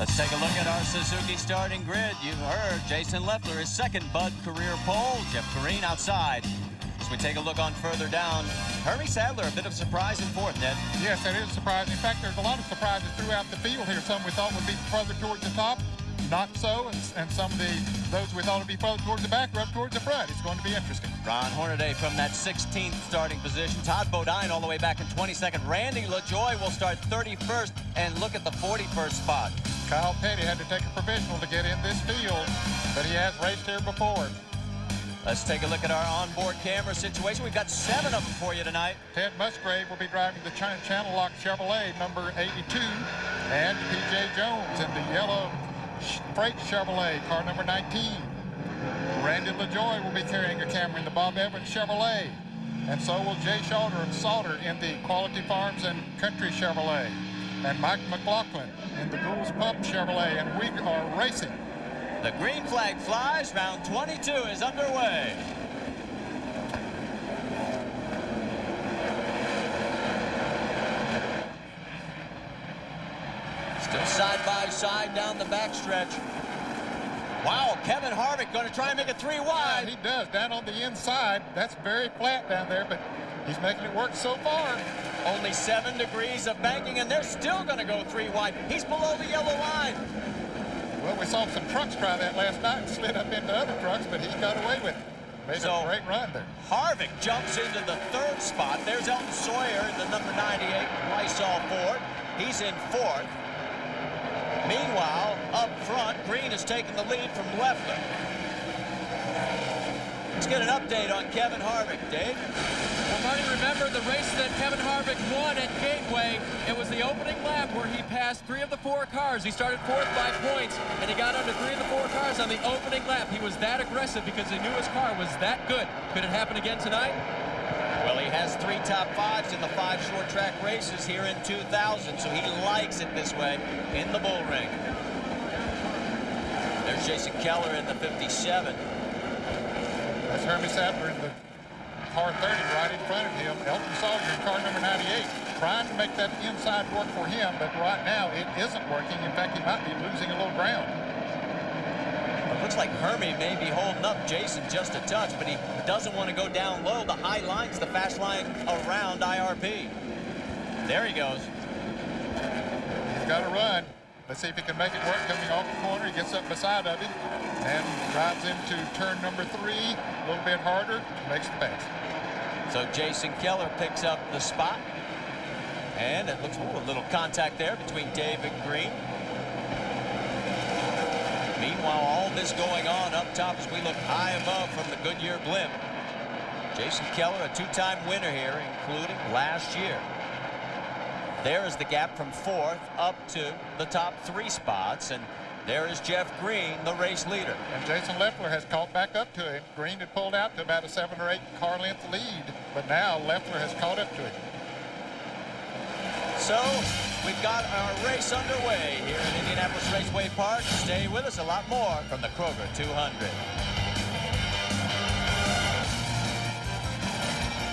Let's take a look at our Suzuki starting grid. You've heard Jason Leffler, his second Bud career pole. Jeff Green outside. As we take a look on further down, Hermie Sadler, a bit of surprise in fourth, Ned. Yes, that is surprising. In fact, there's a lot of surprises throughout the field here. Some we thought would be further towards the top, not so, and some of those we thought would be further towards the back, up towards the front. It's going to be interesting. Ron Hornaday from that 16th starting position. Todd Bodine all the way back in 22nd. Randy LaJoie will start 31st, and look at the 41st spot. Kyle Petty had to take a provisional to get in this field, but he has raced here before. Let's take a look at our onboard camera situation. We've got 7 of them for you tonight. Ted Musgrave will be driving the Channel Lock Chevrolet number 82, and P.J. Jones in the yellow Freight Chevrolet car number 19. Randy LaJoie will be carrying a camera in the Bob Evans Chevrolet, and so will Jay Salter in the Quality Farms and Country Chevrolet, and Mike McLaughlin in the Goulds Pump Chevrolet, and we are racing. The green flag flies. Round 22 is underway. Still side by side down the backstretch. Wow, Kevin Harvick going to try and make it 3 wide. Yeah, he does, down on the inside. That's very flat down there, but he's making it work so far. Only 7 degrees of banking, and they're still going to go 3 wide. He's below the yellow line. Well, we saw some trucks try that last night and slid up into other trucks, but he got away with it. Made a great run there. Harvick jumps into the 3rd spot. There's Elton Sawyer in the number 98 Lysol Ford. He's in 4th. Meanwhile, up front, Green has taken the lead from Leffler. Let's get an update on Kevin Harvick, Dave. Well, Marty, remember the race that Kevin Harvick won at Gateway. It was the opening lap where he passed 3 of the 4 cars. He started 4th by points, and he got under 3 of the 4 cars on the opening lap. He was that aggressive because he knew his car was that good. Could it happen again tonight? Well, he has 3 top 5s in the 5 short track races here in 2000, so he likes it this way in the bull ring. There's Jason Keller in the 57. That's Hermie Sadler in the car 30 right in front of him. Elton Sawyer in car number 98, trying to make that inside work for him, but right now it isn't working. In fact, he might be losing a little ground. It looks like Hermie may be holding up Jason just a touch, but he doesn't want to go down low. The high line's the fast line around IRP. There he goes. He's got to run. Let's see if he can make it work coming off the corner. He gets up beside of him and drives into turn number 3 a little bit harder, makes the pass. So Jason Keller picks up the spot, and it looks a little contact there between David Green. Meanwhile, all this going on up top as we look high above from the Goodyear blimp. Jason Keller, a 2-time winner here, including last year. There is the gap from 4th up to the top 3 spots, and there is Jeff Green, the race leader. And Jason Leffler has caught back up to him. Green had pulled out to about a 7 or 8 car length lead, but now Leffler has caught up to him. So we've got our race underway here in Indianapolis Raceway Park. Stay with us, a lot more from the Kroger 200.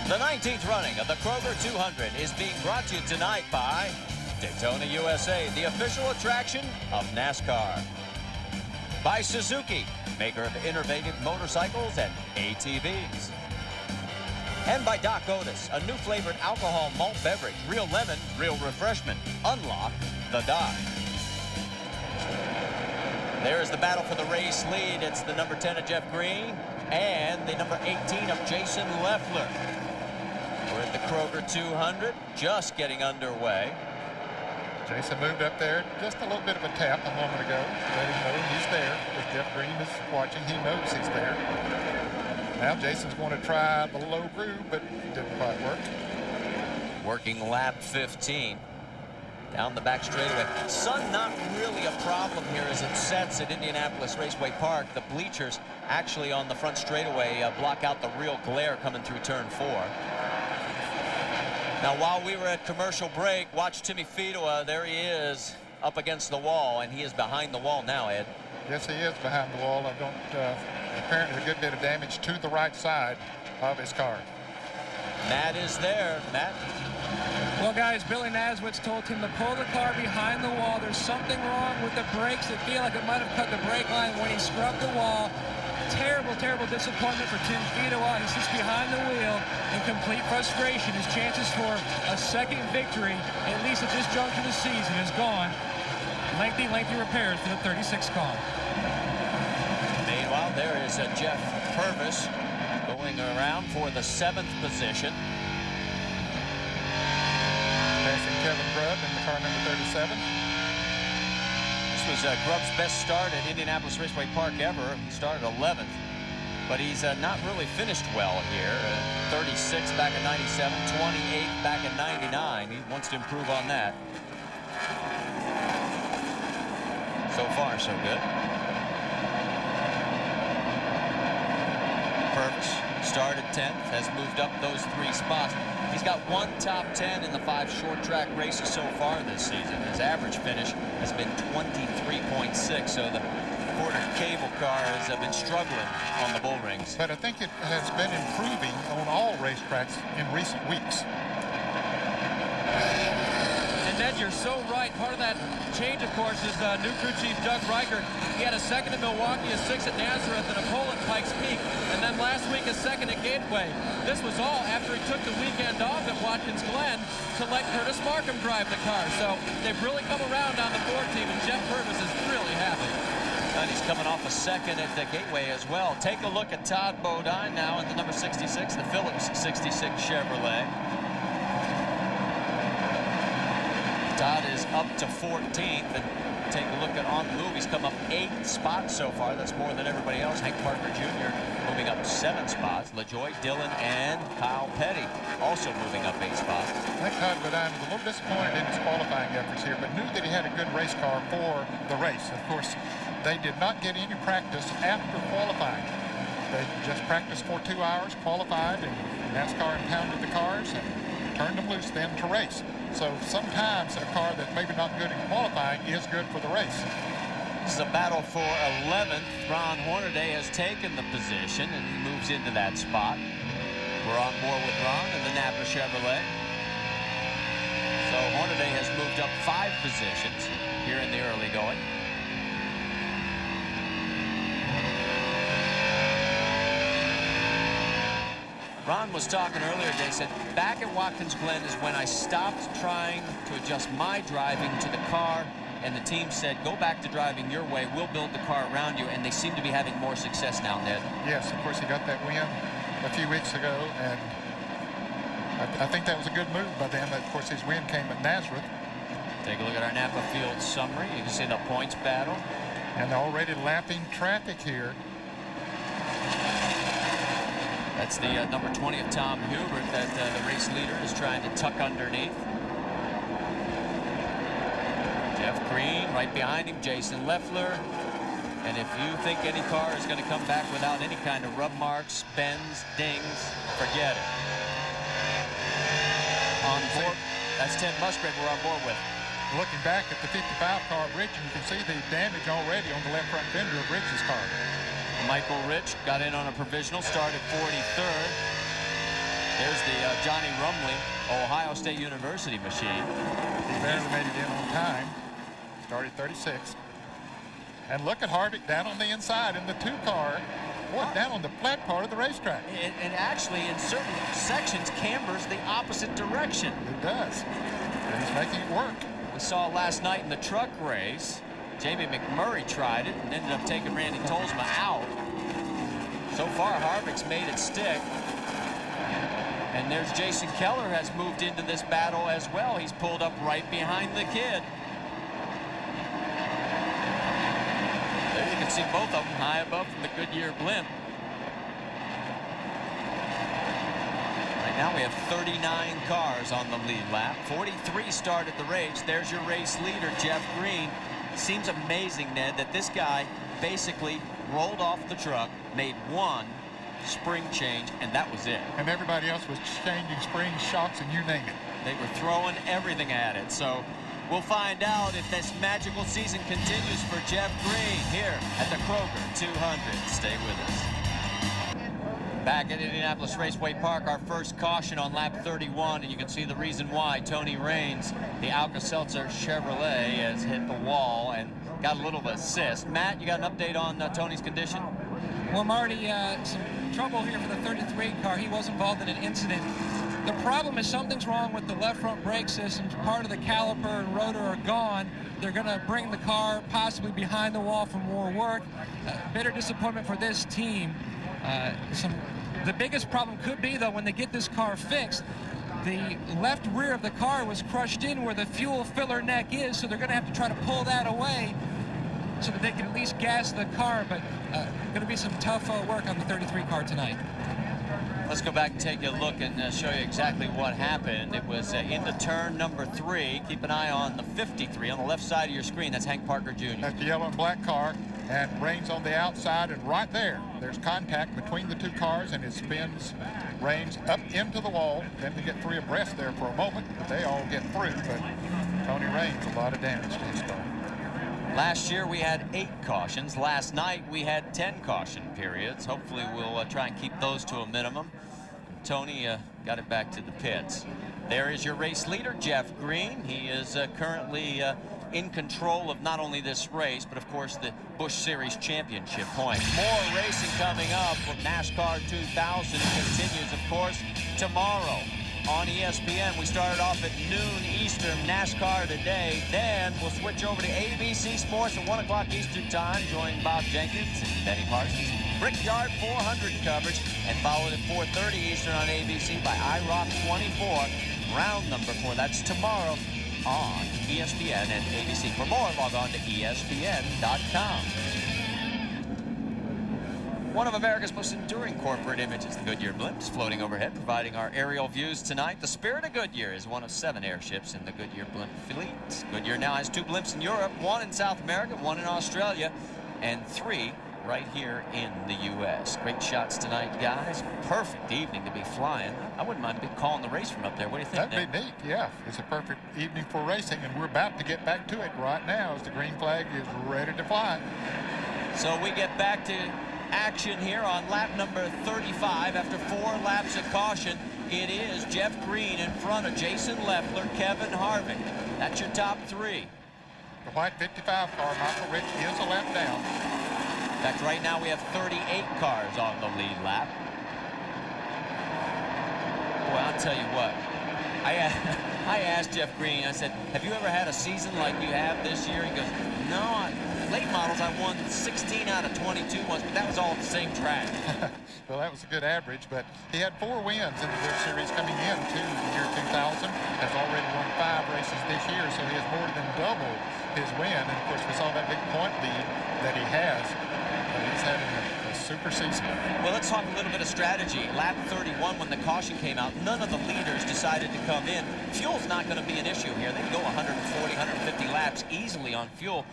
The 19th running of the Kroger 200 is being brought to you tonight by Daytona USA, the official attraction of NASCAR. By Suzuki, maker of innovative motorcycles and ATVs. And by Doc Otis, a new flavored alcohol malt beverage. Real lemon, real refreshment. Unlock the Doc. There's the battle for the race lead. It's the number 10 of Jeff Green and the number 18 of Jason Leffler. We're at the Kroger 200, just getting underway. Jason moved up there, just a little bit of a tap a moment ago. Let him know he's there. If Jeff Green is watching, he knows he's there. Now Jason's going to try the low groove, but it didn't quite work. Working lap 15. Down the back straightaway. Sun not really a problem here as it sets at Indianapolis Raceway Park. The bleachers actually on the front straightaway block out the real glare coming through turn 4. Now, while we were at commercial break, watch Timmy Fedowa. There he is up against the wall, and he is behind the wall now, Ed. Yes, he is behind the wall. Apparently a good bit of damage to the right side of his car. Matt is there. Matt Well, guys, Billy Naswitz told him to pull the car behind the wall. There's something wrong with the brakes. It feel like it might have cut the brake line when he scrubbed the wall. Terrible, terrible disappointment for Tim Fedewa. He sits behind the wheel in complete frustration. His chances for a second victory, at least at this juncture of the season, is gone. Lengthy repairs for the 36 car. Meanwhile, there is Jeff Purvis going around for the 7th position. Passing Kevin Grubb in the car number 37. This was Grubb's best start at Indianapolis Raceway Park ever. He started 11th, but he's not really finished well here. 36 back in 97, 28 back in 99. He wants to improve on that. So far, so good. Purvis started 10th, has moved up those 3 spots. He's got 1 top 10 in the 5 short track races so far this season. His average finish has been 23.6, so the Porter cable car has been struggling on the bull rings. But I think it has been improving on all racetracks in recent weeks. And Ned, you're so right. Part of that change, of course, is new crew chief Doug Reichert. He had a 2nd at Milwaukee, a 6th at Nazareth, and a pole at Pikes Peak, and then last week a 2nd at Gateway. This was all after he took the weekend off at Watkins Glen to let Curtis Markham drive the car. So they've really come around on the Ford team, and Jeff Purvis is really happy. And he's coming off a 2nd at the Gateway as well. Take a look at Todd Bodine now in the number 66, the Phillips 66 Chevrolet. Todd is up to 14th, and take a look at on the move. He's come up 8 spots so far. That's more than everybody else. Hank Parker Jr. moving up 7 spots. LaJoy Dillon and Kyle Petty also moving up 8 spots. I think Todd Bodine was a little disappointed in his qualifying efforts here, but knew that he had a good race car for the race. Of course, they did not get any practice after qualifying. They just practiced for 2 hours, qualified, and NASCAR impounded the cars and turned them loose then to race. So sometimes a car that's maybe not good in qualifying is good for the race. This is a battle for 11th. Ron Hornaday has taken the position, and he moves into that spot. We're on board with Ron in the Napa Chevrolet. So Hornaday has moved up 5 positions here in the early going. Ron was talking earlier today, said, back at Watkins Glen is when I stopped trying to adjust my driving to the car, and the team said, go back to driving your way. We'll build the car around you, and they seem to be having more success now, Ned. Yes, of course, he got that win a few weeks ago, and I think that was a good move by them. Of course, his win came at Nazareth. Take a look at our Napa Field summary. You can see the points battle. And they're already lapping traffic here. That's the number 20 of Tom Hubert that the race leader is trying to tuck underneath. Jeff Green right behind him, Jason Leffler. And if you think any car is going to come back without any kind of rub marks, bends, dings, forget it. On board, that's Ted Musgrave we're on board with. Looking back at the 55 car of Rich, you can see the damage already on the left front fender of Rich's car. Michael Rich got in on a provisional, started 43rd. There's the Johnny Rumley, Ohio State University machine. He barely made it in on time. Started 36th. And look at Harvick down on the inside in the 2 car, or down on the flat part of the racetrack. And actually, in certain sections, cambers the opposite direction. It does. And he's making it work. We saw last night in the truck race. Jamie McMurray tried it and ended up taking Randy Tolsma out. So far, Harvick's made it stick. And there's Jason Keller has moved into this battle as well. He's pulled up right behind the kid. There you can see both of them high above from the Goodyear blimp. Right now we have 39 cars on the lead lap. 43 started the race. There's your race leader, Jeff Green. Seems amazing, Ned, that this guy basically rolled off the truck, made 1 spring change, and that was it. And everybody else was changing springs, shocks, and you name it. They were throwing everything at it. So we'll find out if this magical season continues for Jeff Green here at the Kroger 200. Stay with us. Back at Indianapolis Raceway Park, our first caution on lap 31, and you can see the reason why. Tony Raines, the Alka-Seltzer Chevrolet, has hit the wall and got a little assist. Matt, you got an update on Tony's condition? Well, Marty, some trouble here for the 33 car. He was involved in an incident. The problem is something's wrong with the left front brake systems. Part of the caliper and rotor are gone. They're going to bring the car possibly behind the wall for more work. Bitter disappointment for this team. The biggest problem could be, though, when they get this car fixed, the left rear of the car was crushed in where the fuel filler neck is, so they're going to have to try to pull that away so that they can at least gas the car. But going to be some tough work on the 33 car tonight. Let's go back and take a look and show you exactly what happened. It was into turn number 3. Keep an eye on the 53 on the left side of your screen. That's Hank Parker Jr. That's the yellow and black car, and Raines on the outside, and right there's contact between the two cars, and it spins Raines up into the wall. Then they get 3 abreast there for a moment, but they all get through. But Tony Raines, a lot of damage to his car. Last year we had 8 cautions. Last night we had 10 caution periods. Hopefully we'll try and keep those to a minimum. Tony got it back to the pits. There is your race leader, Jeff Green. He is currently in control of not only this race, but of course the Busch Series championship points. More racing coming up with NASCAR 2000 continues, of course, tomorrow on ESPN. We started off at noon Eastern, NASCAR Today. Then we'll switch over to ABC Sports at 1 o'clock Eastern time. Join Bob Jenkins and Benny Parsons. Brickyard 400 coverage, and followed at 4:30 Eastern on ABC by iRock 24. Round number 4. That's tomorrow on ESPN and ABC. For more, log on to ESPN.com. One of America's most enduring corporate images, the Goodyear blimps, floating overhead, providing our aerial views tonight. The Spirit of Goodyear is one of 7 airships in the Goodyear blimp fleet. Goodyear now has 2 blimps in Europe, 1 in South America, 1 in Australia, and 3 right here in the U.S. Great shots tonight, guys. Perfect evening to be flying. I wouldn't mind calling the race from up there. What do you think, That'd be neat, yeah. It's a perfect evening for racing, and we're about to get back to it right now as the green flag is ready to fly. So we get back to action here on lap number 35 after 4 laps of caution. It is Jeff Green in front of Jason Leffler, Kevin Harvick. That's your top 3. The white 55 car, Michael Rich, is a lap down. In fact, right now we have 38 cars on the lead lap. Boy, I'll tell you what. I asked Jeff Green, I said, have you ever had a season like you have this year? He goes, no, late models I won 16 out of 22 once, but that was all at the same track. Well, that was a good average, but he had 4 wins in the Busch Series coming into the year 2000. Has already won 5 races this year, so he has more than double his win. And of course, we saw that big point lead that he has. He's having a super season. Well, let's talk a little bit of strategy. Lap 31, when the caution came out, none of the leaders decided to come in. Fuel's not going to be an issue here. They can go 140, 150 laps easily on fuel.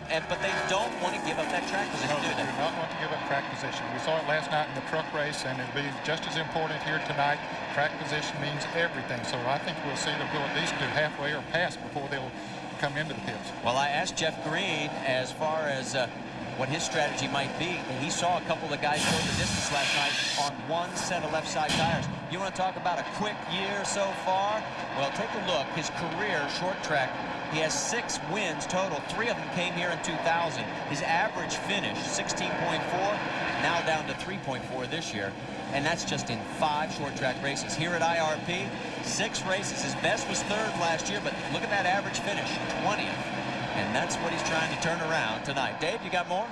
But they don't want to give up that track position, do they? They do not want to give up track position. We saw it last night in the truck race, and it'll be just as important here tonight. Track position means everything. So I think we'll see them go at least to halfway or past before they'll come into the pits. Well, I asked Jeff Green as far as what his strategy might be, and he saw a couple of guys go the distance last night on 1 set of left side tires. You want to talk about a quick year so far? Well, take a look. His career short track, he has 6 wins total. 3 of them came here in 2000. His average finish, 16.4, now down to 3.4 this year. And that's just in 5 short track races. Here at IRP, 6 races. His best was 3rd last year, but look at that average finish, 20th. And that's what he's trying to turn around tonight. Dave, you got more?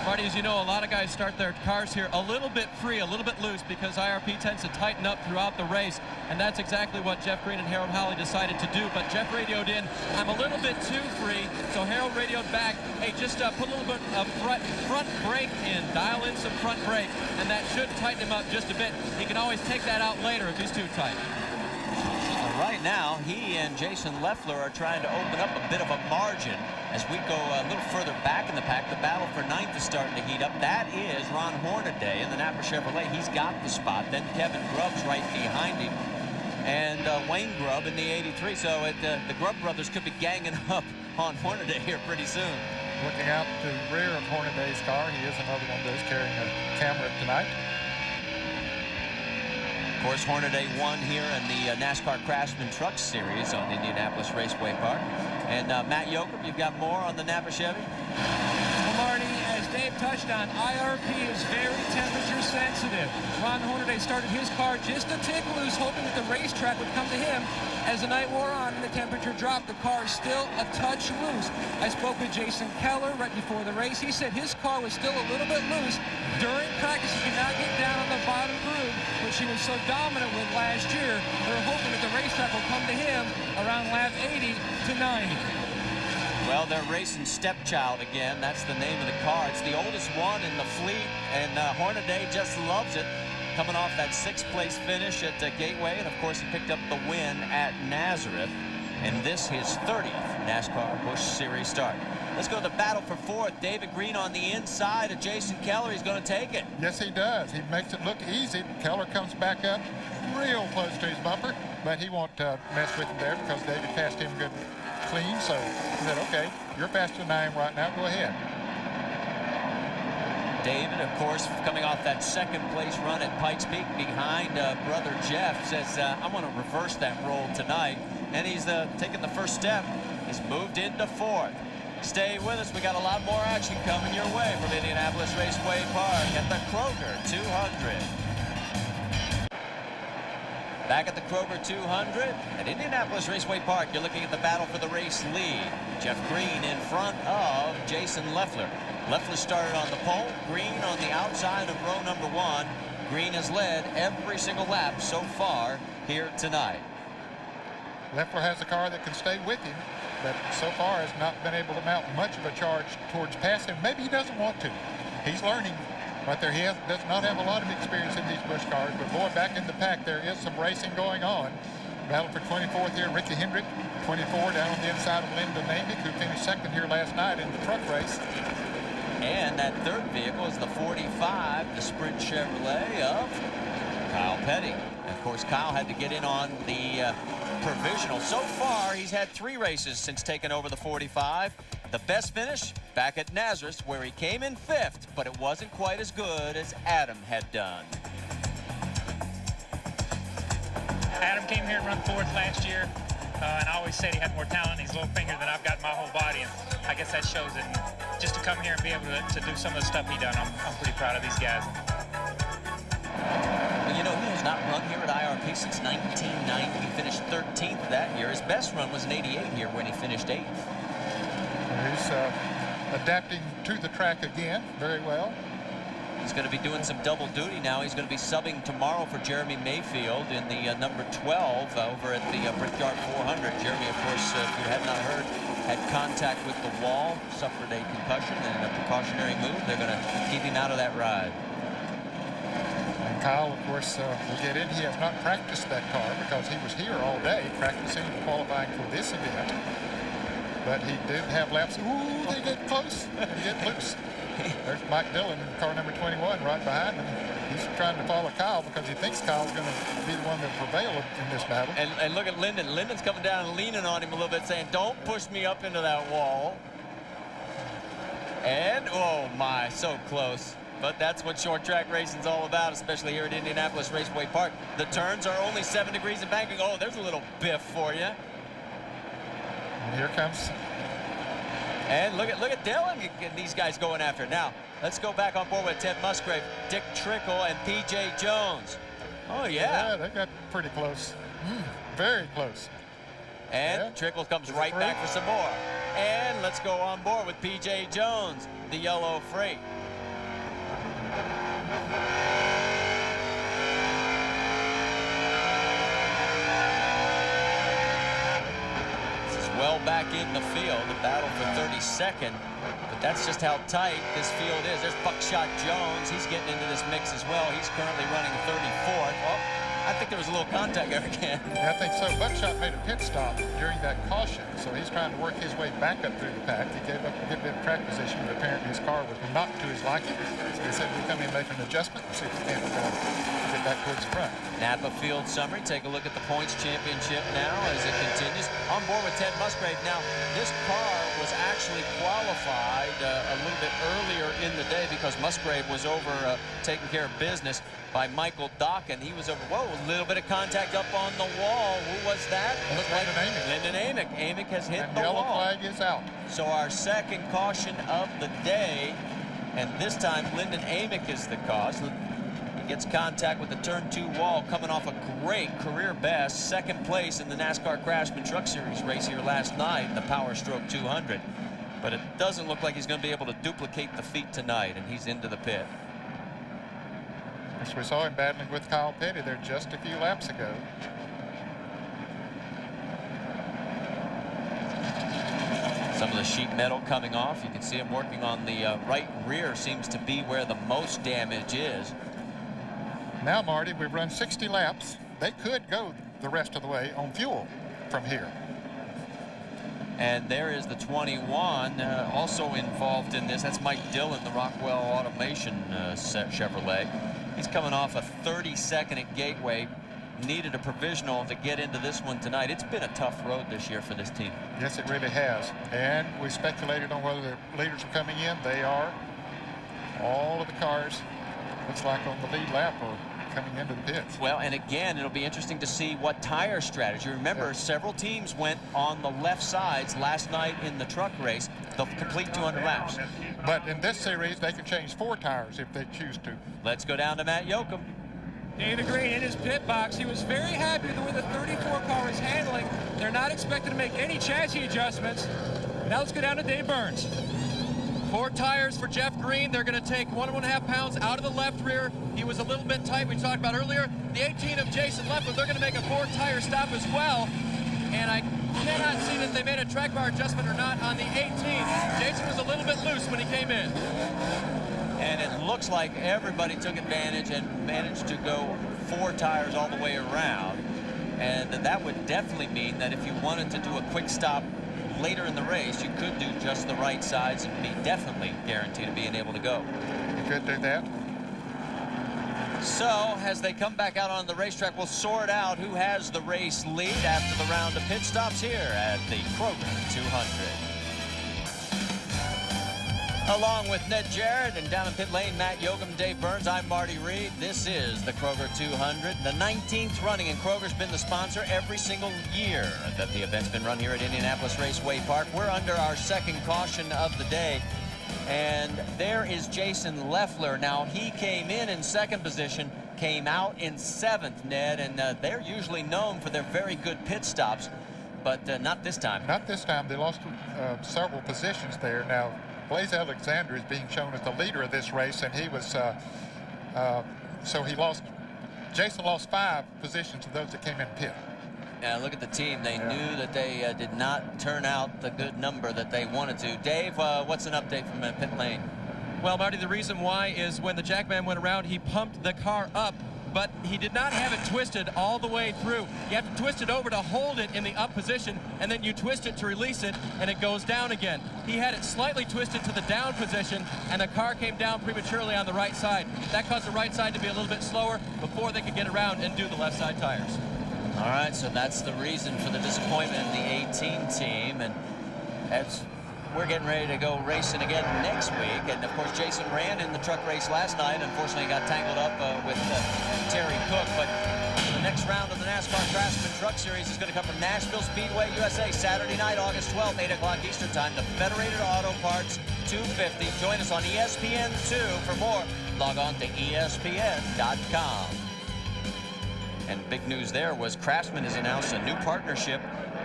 Marty, as you know, a lot of guys start their cars here a little bit free, a little bit loose, because IRP tends to tighten up throughout the race, and that's exactly what Jeff Green and Harold Hawley decided to do. But Jeff radioed in, I'm a little bit too free, so Harold radioed back, hey, just put a little bit of front brake in, dial in some front brake, and that should tighten him up just a bit. He can always take that out later if he's too tight. Right now, he and Jason Leffler are trying to open up a bit of a margin as we go a little further back in the pack. The battle for 9th is starting to heat up. That is Ron Hornaday in the Napa Chevrolet. He's got the spot. Then Kevin Grubb's right behind him. And Wayne Grubb in the 83. So the Grubb brothers could be ganging up on Hornaday here pretty soon. Looking out to the rear of Hornaday's car, he is another one of those carrying a camera tonight. Of course, Hornaday won here in the NASCAR Craftsman Truck Series on Indianapolis Raceway Park. And Matt Yoakum, you've got more on the Napa Chevy? Well, Marty, as Dave touched on, IRP is very temperature sensitive. Ron Hornaday started his car just a tick loose, hoping that the racetrack would come to him. As the night wore on and the temperature dropped, the car is still a touch loose. I spoke with Jason Keller right before the race. He said his car was still a little bit loose. During practice, he could not get down on the bottom groove, which he was so dominant with last year. They're hoping that the racetrack will come to him around lap 80 to 90. Well, they're racing Stepchild again. That's the name of the car. It's the oldest one in the fleet, and Hornaday just loves it. Coming off that 6th place finish at Gateway, and of course he picked up the win at Nazareth, and this his 30th NASCAR Busch Series start. Let's go to the battle for 4th. David Green on the inside of Jason Keller. He's going to take it. Yes, he does. He makes it look easy. Keller comes back up real close to his bumper, but he won't mess with him there because David passed him good clean. So he said, okay, you're faster than I am right now. Go ahead. David, of course, coming off that 2nd place run at Pikes Peak behind brother Jeff, says, I want to reverse that role tonight. And he's taken the first step. He's moved into 4th. Stay with us. We got a lot more action coming your way from Indianapolis Raceway Park at the Kroger 200. Back at the Kroger 200 at Indianapolis Raceway Park, you're looking at the battle for the race lead. Jeff Green in front of Jason Leffler. Leffler started on the pole, Green on the outside of row number 1. Green has led every single lap so far here tonight. Leffler has a car that can stay with him, but so far has not been able to mount much of a charge towards passing. Maybe he doesn't want to. He's learning. Right there, he does not have a lot of experience in these Busch cars, but boy, back in the pack, there is some racing going on. Battle for 24th here, Ricky Hendrick, 24 down on the inside of Lyndon Namick, who finished 2nd here last night in the truck race. And that 3rd vehicle is the 45, the Sprint Chevrolet of Kyle Petty. And of course, Kyle had to get in on the provisional. So far, he's had 3 races since taking over the 45. The best finish back at Nazareth, where he came in 5th, but it wasn't quite as good as Adam had done. Adam came here and run 4th last year, and I always said he had more talent in his little finger than I've got in my whole body, and I guess that shows it. And just to come here and be able to do some of the stuff he done, I'm pretty proud of these guys. Well, you know, he has not run here at IRP since 1990. He finished 13th that year. His best run was an 88 here when he finished 8th. He's adapting to the track again very well. He's going to be doing some double duty now. He's going to be subbing tomorrow for Jeremy Mayfield in the number 12 over at the Brickyard 400. Jeremy, of course, if you had not heard, had contact with the wall, suffered a concussion, and a precautionary move. They're going to keep him out of that ride. And Kyle, of course, will get in. He has not practiced that car because he was here all day practicing and qualifying for this event. But he did have laps. Ooh, they get close and get loose. There's Mike Dillon, car number 21, right behind him. He's trying to follow Kyle because he thinks Kyle's going to be the one that prevail in this battle. And look at Lyndon. Lyndon's coming down and leaning on him a little bit, saying, don't push me up into that wall. And, oh my, so close. But that's what short track racing's all about, especially here at Indianapolis Raceway Park. The turns are only 7 degrees in banking. Oh, there's a little biff for you. And here comes. And look at Dillon getting these guys going after it. Now, let's go back on board with Ted Musgrave, Dick Trickle, and P.J. Jones. Oh, yeah. Yeah, they got pretty close. Very close. And yeah. Trickle comes right back for some more. And let's go on board with P.J. Jones, the yellow freight. Well back in the field, the battle for 32nd, but that's just how tight this field is. There's Buckshot Jones. He's getting into this mix as well. He's currently running 34th. Oh, I think there was a little contact there again. Yeah, I think so. Buckshot made a pit stop during that caution, so he's trying to work his way back up through the pack. He gave up a good bit of track position, but apparently his car was not to his liking. So he said, we'll come in and make an adjustment and see if we can't get back towards the front. Napa Field summary. Take a look at the points championship now as it continues. On board with Ted Musgrave. Now, this car was actually qualified a little bit earlier in the day because Musgrave was over taking care of business by Michael Docken. He was over. Whoa, a little bit of contact up on the wall. Who was that? Looked like Lyndon Amick. Amick has hit and the yellow wall. flag is out. So our second caution of the day, and this time Lyndon Amick is the cause. He gets contact with the turn 2 wall, coming off a great career best, second place in the NASCAR Craftsman Truck Series race here last night, the Power Stroke 200. But it doesn't look like he's going to be able to duplicate the feat tonight, and he's into the pit. As we saw him battling with Kyle Petty there just a few laps ago. Some of the sheet metal coming off. You can see him working on the right rear. Seems to be where the most damage is. Now, Marty, we've run 60 laps. They could go the rest of the way on fuel from here. And there is the 21 also involved in this. That's Mike Dillon, the Rockwell Automation Chevrolet. He's coming off a 32nd at Gateway. Needed a provisional to get into this one tonight. It's been a tough road this year for this team. Yes, it really has. And we speculated on whether the leaders are coming in. They are. All of the cars, looks like on the lead lap, are coming into the pits. Well, and again, it'll be interesting to see what tire strategy. Remember, several teams went on the left sides last night in the truck race, the complete 200 laps. But in this series, they can change 4 tires if they choose to. Let's go down to Matt Yoakum. David Green in his pit box. He was very happy with the way the 34 car is handling. They're not expected to make any chassis adjustments. Now let's go down to Dave Burns. 4 tires for Jeff Green. They're going to take 1.5 pounds out of the left rear. He was a little bit tight, we talked about earlier. The 18 of Jason Leffler, they're going to make a 4-tire stop as well. And I cannot see that they made a track bar adjustment or not on the 18. Jason was a little bit loose when he came in. And it looks like everybody took advantage and managed to go 4 tires all the way around. And that would definitely mean that if you wanted to do a quick stop later in the race, you could do just the right sides and be definitely guaranteed of being able to go. You could do that. So, as they come back out on the racetrack, we'll sort out who has the race lead after the round of pit stops here at the Kroger 200. Along with Ned Jarrett and down in pit lane, Matt Yoakum, Dave Burns, I'm Marty Reed. This is the Kroger 200, the 19th running, and Kroger's been the sponsor every single year that the event's been run here at Indianapolis Raceway Park. We're under our second caution of the day, and there is Jason Leffler. Now, he came in second position, came out in 7th, Ned, and they're usually known for their very good pit stops, but not this time. Not this time. They lost several positions there. Now, Blaze Alexander is being shown as the leader of this race, and he was, so he lost, Jason lost 5 positions of those that came in pit. Now look at the team. They knew that they did not turn out the good number that they wanted to. Dave, what's an update from pit lane? Well, Marty, the reason why is when the Jackman went around, he pumped the car up, but he did not have it twisted all the way through. You have to twist it over to hold it in the up position, and then you twist it to release it, and it goes down again. He had it slightly twisted to the down position, and the car came down prematurely on the right side. That caused the right side to be a little bit slower before they could get around and do the left side tires. All right, so that's the reason for the disappointment in the 18 team, and that's we're getting ready to go racing again next week. And of course, Jason ran in the truck race last night. Unfortunately, got tangled up with Terry Cook. But the next round of the NASCAR Craftsman Truck Series is going to come from Nashville Speedway, USA, Saturday night, August 12th, 8 o'clock Eastern Time. The Federated Auto Parts 250. Join us on ESPN2 for more. Log on to ESPN.com. And big news there was Craftsman has announced a new partnership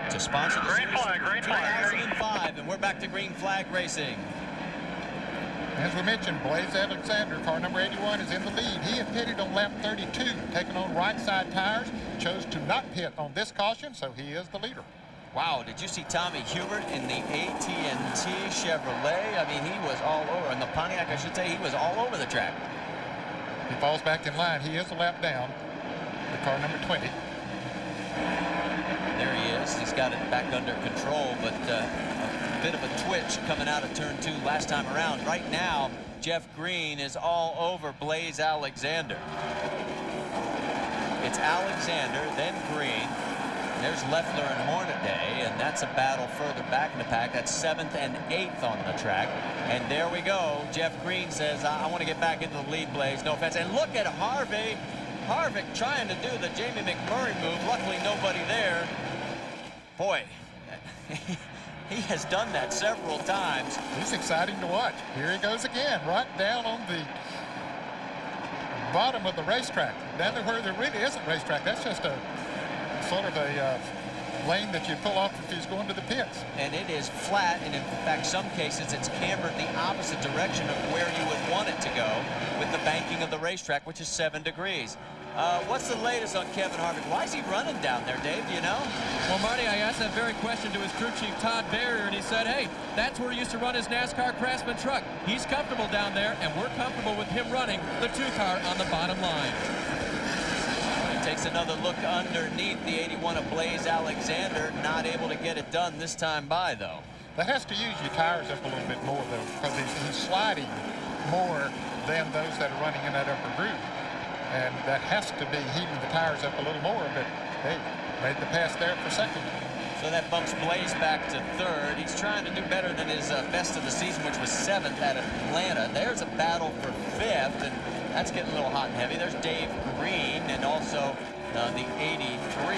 to sponsor the Green flag, 2005, and we're back to green flag racing. As we mentioned, Blaze Alexander, car number 81, is in the lead. He had pitted on lap 32, taking on right side tires, chose to not pit on this caution, so he is the leader. Wow, did you see Tommy Hubert in the AT&T Chevrolet? I mean, he was all over, in the Pontiac, I should say, he was all over the track. He falls back in line. He is a lap down, the car number 20. There he is. He's got it back under control, but a bit of a twitch coming out of turn 2 last time around. Right now, Jeff Green is all over Blaze Alexander. It's Alexander, then Green. there's Leffler and Hornaday, and that's a battle further back in the pack. That's 7th and 8th on the track. And there we go. Jeff Green says, I want to get back into the lead, Blaze. No offense. And look at Harvick trying to do the Jamie McMurray move. Luckily, nobody there. Boy, he has done that several times. He's exciting to watch. Here he goes again, right down on the bottom of the racetrack, down to where there really isn't racetrack. That's just a sort of a lane that you pull off if he's going to the pits. And it is flat, and in fact, some cases it's cambered the opposite direction of where you would want it to go with the banking of the racetrack, which is 7 degrees. What's the latest on Kevin Harvick? Why is he running down there, Dave? Do you know? Well, Marty, I asked that very question to his crew chief, Todd Barrier, and he said, hey, that's where he used to run his NASCAR Craftsman truck. He's comfortable down there, and we're comfortable with him running the 2-car on the bottom line. He takes another look underneath the 81 of Blaze Alexander. Not able to get it done this time by, though. That has to use your tires up a little bit more, though, because he's sliding more than those that are running in that upper groove. And that has to be heating the tires up a little more, but hey, made the pass there for second. So that bumps Blaze back to 3rd. He's trying to do better than his best of the season, which was 7th at Atlanta. There's a battle for 5th, and that's getting a little hot and heavy. There's Dave Green and also the 83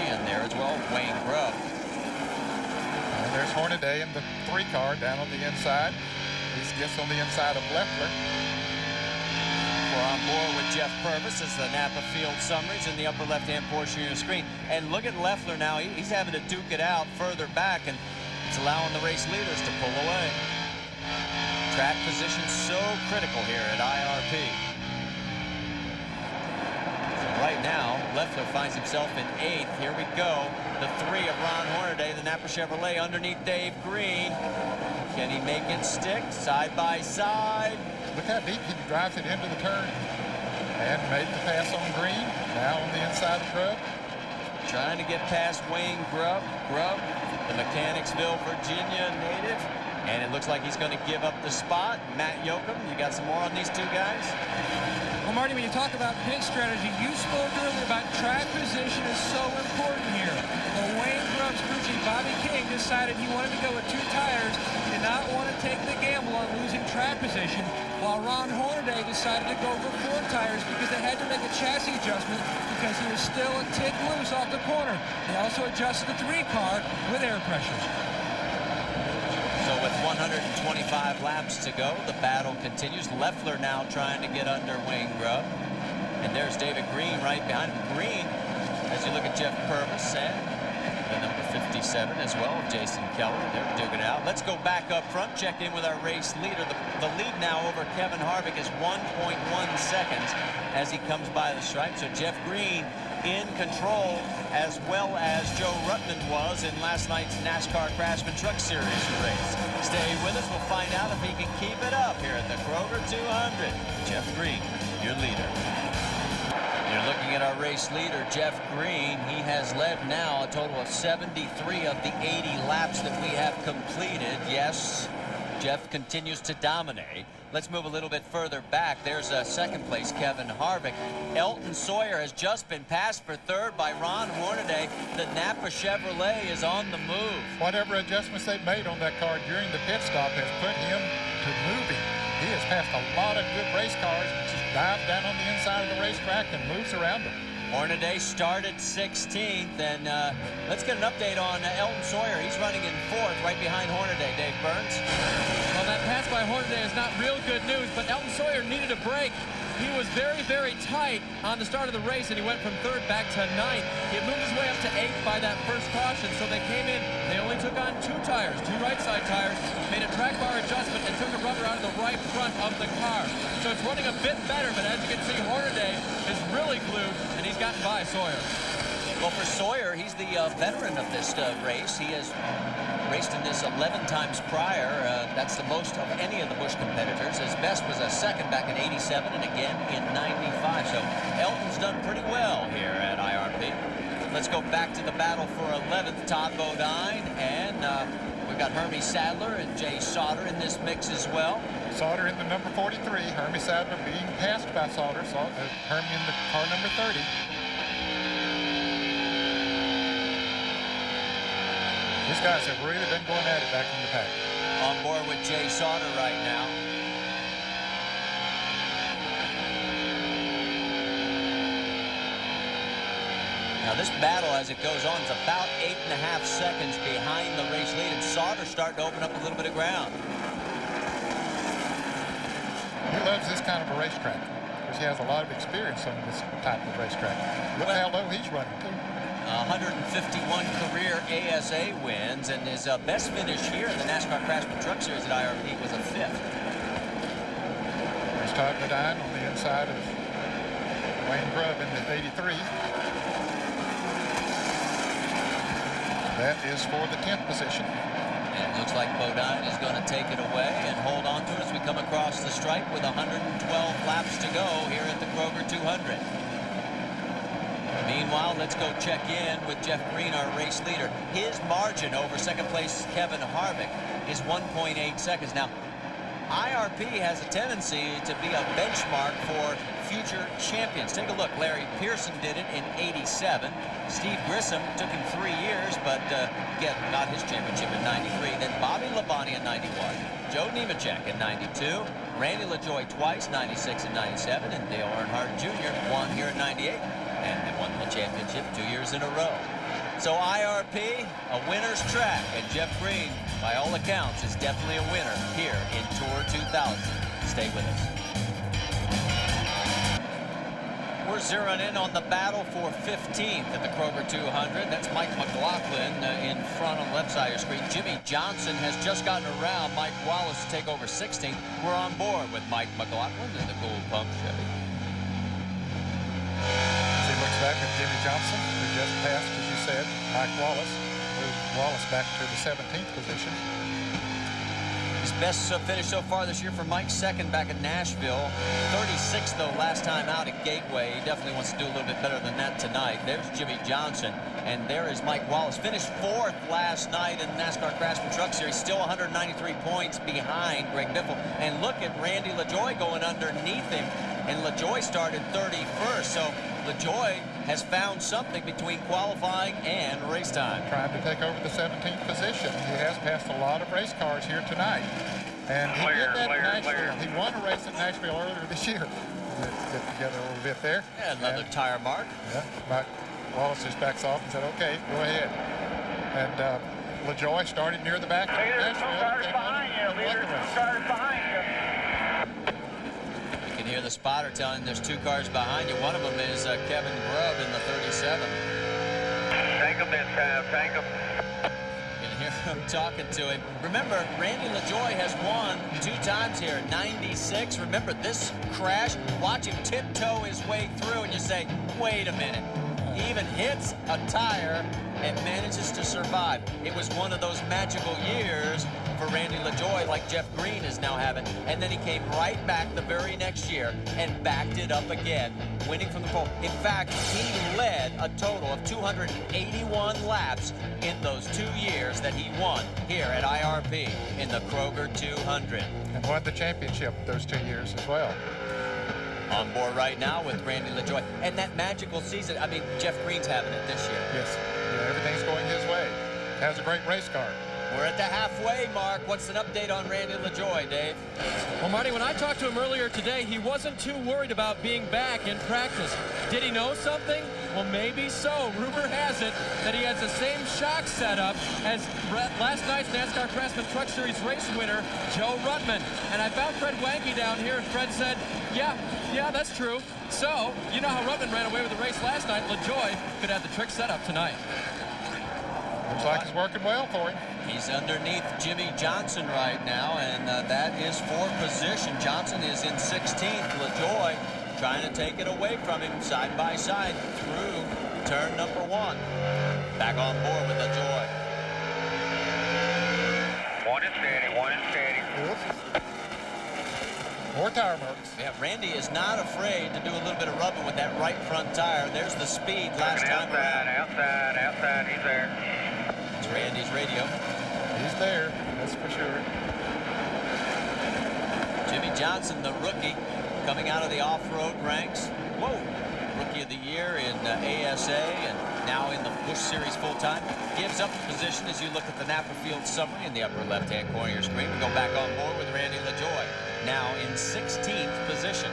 in there as well, Wayne Grubb. And there's Hornaday in the 3-car down on the inside. He gets on the inside of Leffler. We're on board with Jeff Purvis as the Napa Field summaries in the upper left-hand portion of your screen. And look at Leffler now. He's having to duke it out further back, and it's allowing the race leaders to pull away. Track position so critical here at IRP. So right now, Leffler finds himself in 8th. Here we go. The 3 of Ron Hornaday, the Napa Chevrolet underneath Dave Green. Can he make it stick side by side? Look how deep he drives it into the turn. And made the pass on Green. Now on the inside of Grubb. Trying to get past Wayne Grubb. Grubb, the Mechanicsville, Virginia native. And it looks like he's going to give up the spot. Matt Yoakum, you got some more on these 2 guys? Well, Marty, when you talk about pit strategy, you spoke earlier about track position is so important here. Well, Wayne Grubb's crew chief, Bobby King, decided he wanted to go with 2 tires. He did not want to take the gamble on losing track position, while Ron Hornaday decided to go for 4 tires because they had to make a chassis adjustment because he was still a tick loose off the corner. They also adjusted the 3-car with air pressure. So with 125 laps to go, the battle continues. Leffler now trying to get under Wayne Grubb. And there's David Green right behind him. Green, as you look at Jeff Purvis and the number 57 as well, Jason Keller. They're duking it out. Let's go back up front, check in with our race leader. The lead now over Kevin Harvick is 1.1 seconds as he comes by the stripe. So Jeff Green in control, as well as Joe Ruttman was in last night's NASCAR Craftsman Truck Series race. Stay with us. We'll find out if he can keep it up here at the Kroger 200. Jeff Green, your leader. You're looking at our race leader, Jeff Green. He has led now a total of 73 of the 80 laps that we have completed. Yes, Jeff continues to dominate. Let's move a little bit further back. There's a 2nd place, Kevin Harvick. Elton Sawyer has just been passed for 3rd by Ron Hornaday. The Napa Chevrolet is on the move. Whatever adjustments they've made on that car during the pit stop has put him to moving. He has passed a lot of good race cars, just dives down on the inside of the racetrack and moves around them. Hornaday started 16th, and let's get an update on Elton Sawyer. He's running in 4th, right behind Hornaday. Dave Burns. Well, that pass by Hornaday is not real good news, but Elton Sawyer needed a break. He was very, very tight on the start of the race, and he went from 3rd back to 9th. He had moved his way up to 8th by that first caution, so they came in. They only took on 2 tires, 2 right side tires, made a track bar adjustment, and took a rubber out of the right front of the car. So it's running a bit better, but as you can see, Hornaday is really glued, and he's gotten by Sawyer. Well, for Sawyer, he's the veteran of this race. He has raced in this 11 times prior. That's the most of any of the Busch competitors. His best was a 2nd back in '87 and again in '95. So Elton's done pretty well here at IRP. Let's go back to the battle for 11th. Todd Bodine, and we've got Hermie Sadler and Jay Sauter in this mix as well. Sauter in the number 43. Hermie Sadler being passed by Sauter. Hermie in the car number 30. These guys have really been going at it back in the pack. On board with Jay Sauter right now. Now this battle as it goes on is about 8.5 seconds behind the race lead, and Sauter's starting to open up a little bit of ground. He loves this kind of a racetrack because he has a lot of experience on this type of racetrack. Look how low he's running too. 151 career ASA wins, and his best finish here in the NASCAR Craftsman Truck Series at IRP was a 5th. There's Todd Medine on the inside of Wayne Grubb in the 83. That is for the 10th position. And it looks like Bodine is going to take it away and hold on to it as we come across the stripe with 112 laps to go here at the Kroger 200. Meanwhile, let's go check in with Jeff Green, our race leader. His margin over second place Kevin Harvick is 1.8 seconds. Now, IRP has a tendency to be a benchmark for future champions. Take a look. Larry Pearson did it in '87. Steve Grissom took him 3 years, but got his championship in '93. Then Bobby Labonte in '91. Joe Nemechek in '92. Randy LaJoie twice, '96 and '97. And Dale Earnhardt Jr. won here in '98. And they won the championship 2 years in a row. So IRP, a winner's track. And Jeff Green, by all accounts, is definitely a winner here in Tour 2000. Stay with us. We're zeroing in on the battle for 15th at the Kroger 200. That's Mike McLaughlin in front on the left side of your screen. Jimmy Johnson has just gotten around Mike Wallace to take over 16th. We're on board with Mike McLaughlin in the Gold Pump Chevy. As he looks back at Jimmy Johnson, who just passed, as you said, Mike Wallace. Moved Wallace back to the 17th position. His best finish so far this year for Mike, second back at Nashville. 36th, though, last time out at Gateway. He definitely wants to do a little bit better than that tonight. There's Jimmy Johnson, and there is Mike Wallace. Finished 4th last night in the NASCAR Craftsman Truck Series, still 193 points behind Greg Biffle. And look at Randy LaJoie going underneath him, and LaJoie started 31st. So LaJoie has found something between qualifying and race time. Trying to take over the 17th position. He has passed a lot of race cars here tonight. And he did that in Nashville. He won a race at Nashville earlier this year. Get together a little bit there. Yeah, another tire mark. Yeah, Mike Wallace just backs off and said, okay, go ahead. And LaJoie started near the back of Nashville. Cars behind you, leader. 2 cars behind you. You can hear the spotter telling there's 2 cars behind you. One of them is Kevin Grubb in the 37. Take him this time, take him. You can hear him talking to him. Remember, Randy LaJoie has won 2 times here, 96. Remember this crash? Watch him tiptoe his way through, and you say, wait a minute. He even hits a tire and manages to survive. It was one of those magical years for Randy LaJoie, like Jeff Green is now having. And then he came right back the very next year and backed it up again, winning from the pole. In fact, he led a total of 281 laps in those 2 years that he won here at IRP in the Kroger 200. And won the championship those 2 years as well. On board right now with Randy LaJoie. And that magical season, I mean, Jeff Green's having it this year. Yes, yeah, everything's going his way. Has a great race car. We're at the halfway mark. What's an update on Randy LaJoie, Dave? Well, Marty, when I talked to him earlier today, he wasn't too worried about being back in practice. Did he know something? Well, maybe so. Rumor has it that he has the same shock setup as last night's NASCAR Craftsman Truck Series race winner, Joe Ruttman. And I found Fred Wanke down here, and Fred said, yeah, that's true. So, you know how Ruttman ran away with the race last night. LaJoie could have the trick set up tonight. Looks like it's working well for him. He's underneath Jimmy Johnson right now, and that is for position. Johnson is in 16th. LaJoie trying to take it away from him side by side through turn number 1. Back on board with LaJoie. One and steady, one and steady. More tire marks. Yeah, Randy is not afraid to do a little bit of rubbing with that right front tire. There's the speed last time around. Outside, he's there. It's Randy's radio. He's there, that's for sure. Jimmy Johnson, the rookie, coming out of the off-road ranks. Whoa! Rookie of the year in ASA and now in the Busch Series full-time. Gives up the position as you look at the Napa Field summary in the upper left-hand corner of your screen. We go back on board with Randy LaJoie, now in 16th position.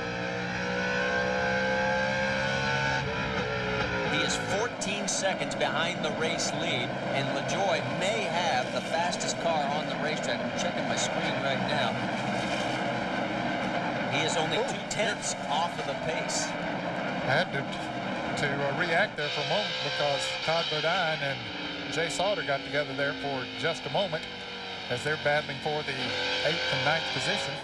He is 14 seconds behind the race lead, and LaJoie may have the fastest car on the racetrack. I'm checking my screen right now. He is only 2/10 off of the pace. I had to react there for a moment because Todd Bodine and Jay Sauter got together there for just a moment as they're battling for the 8th and 9th position.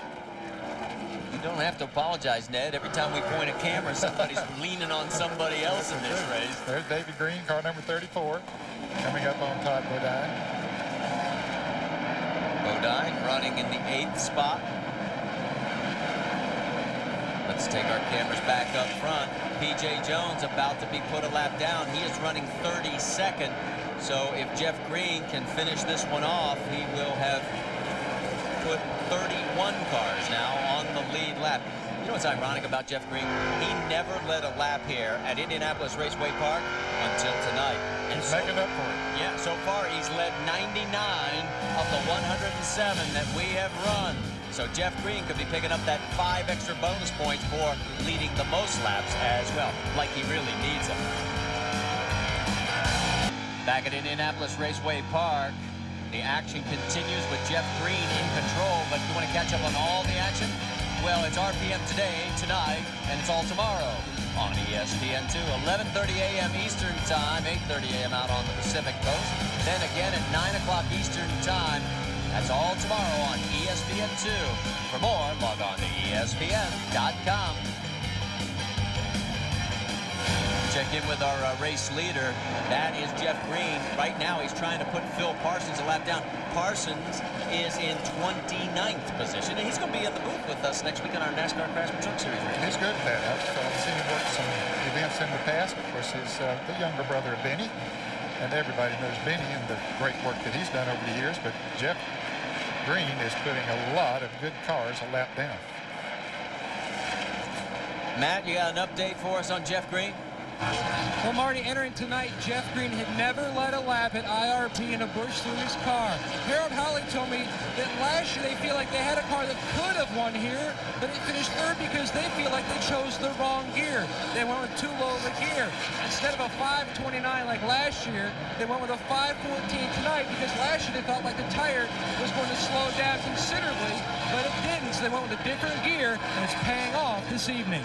You don't have to apologize, Ned. Every time we point a camera, somebody's leaning on somebody else in this race. There's David Green, car number 34, coming up on Todd Bodine. Bodine running in the 8th spot. Let's take our cameras back up front. P.J. Jones about to be put a lap down. He is running 32nd. So if Jeff Green can finish this one off, he will have put 31 cars now on the lead lap. You know what's ironic about Jeff Green? He never led a lap here at Indianapolis Raceway Park until tonight. And he's making up for it. Yeah, so far he's led 99 of the 107 that we have run. So Jeff Green could be picking up that 5 extra bonus points for leading the most laps as well, like he really needs them. Back at Indianapolis Raceway Park, the action continues with Jeff Green in control, but if you want to catch up on all the action, well, it's RPM today, tonight, and it's all tomorrow on ESPN2, 11:30 a.m. Eastern Time, 8:30 a.m. out on the Pacific Coast. Then again at 9 o'clock Eastern Time. That's all tomorrow on ESPN2. For more, log on to ESPN.com. Check in with our race leader. That is Jeff Green. Right now, he's trying to put Phil Parsons a lap down. Parsons is in 29th position, and he's going to be in the booth with us next week on our NASCAR Craftsman Truck Series race. He's good at that. I've seen him work some events in the past. Of course, he's the younger brother of Benny, and everybody knows Benny and the great work that he's done over the years, but Jeff Green is putting a lot of good cars a lap down. Matt, you got an update for us on Jeff Green? Well, Marty, entering tonight, Jeff Green had never led a lap at IRP in a Busch Series car. Harold Hawley told me that last year they feel like they had a car that could have won here, but it finished third because they feel like they chose the wrong gear. They went with too low of a gear. Instead of a 529 like last year, they went with a 514 tonight because last year they thought like the tire was going to slow down considerably, but it didn't, so they went with a different gear, and it's paying off this evening.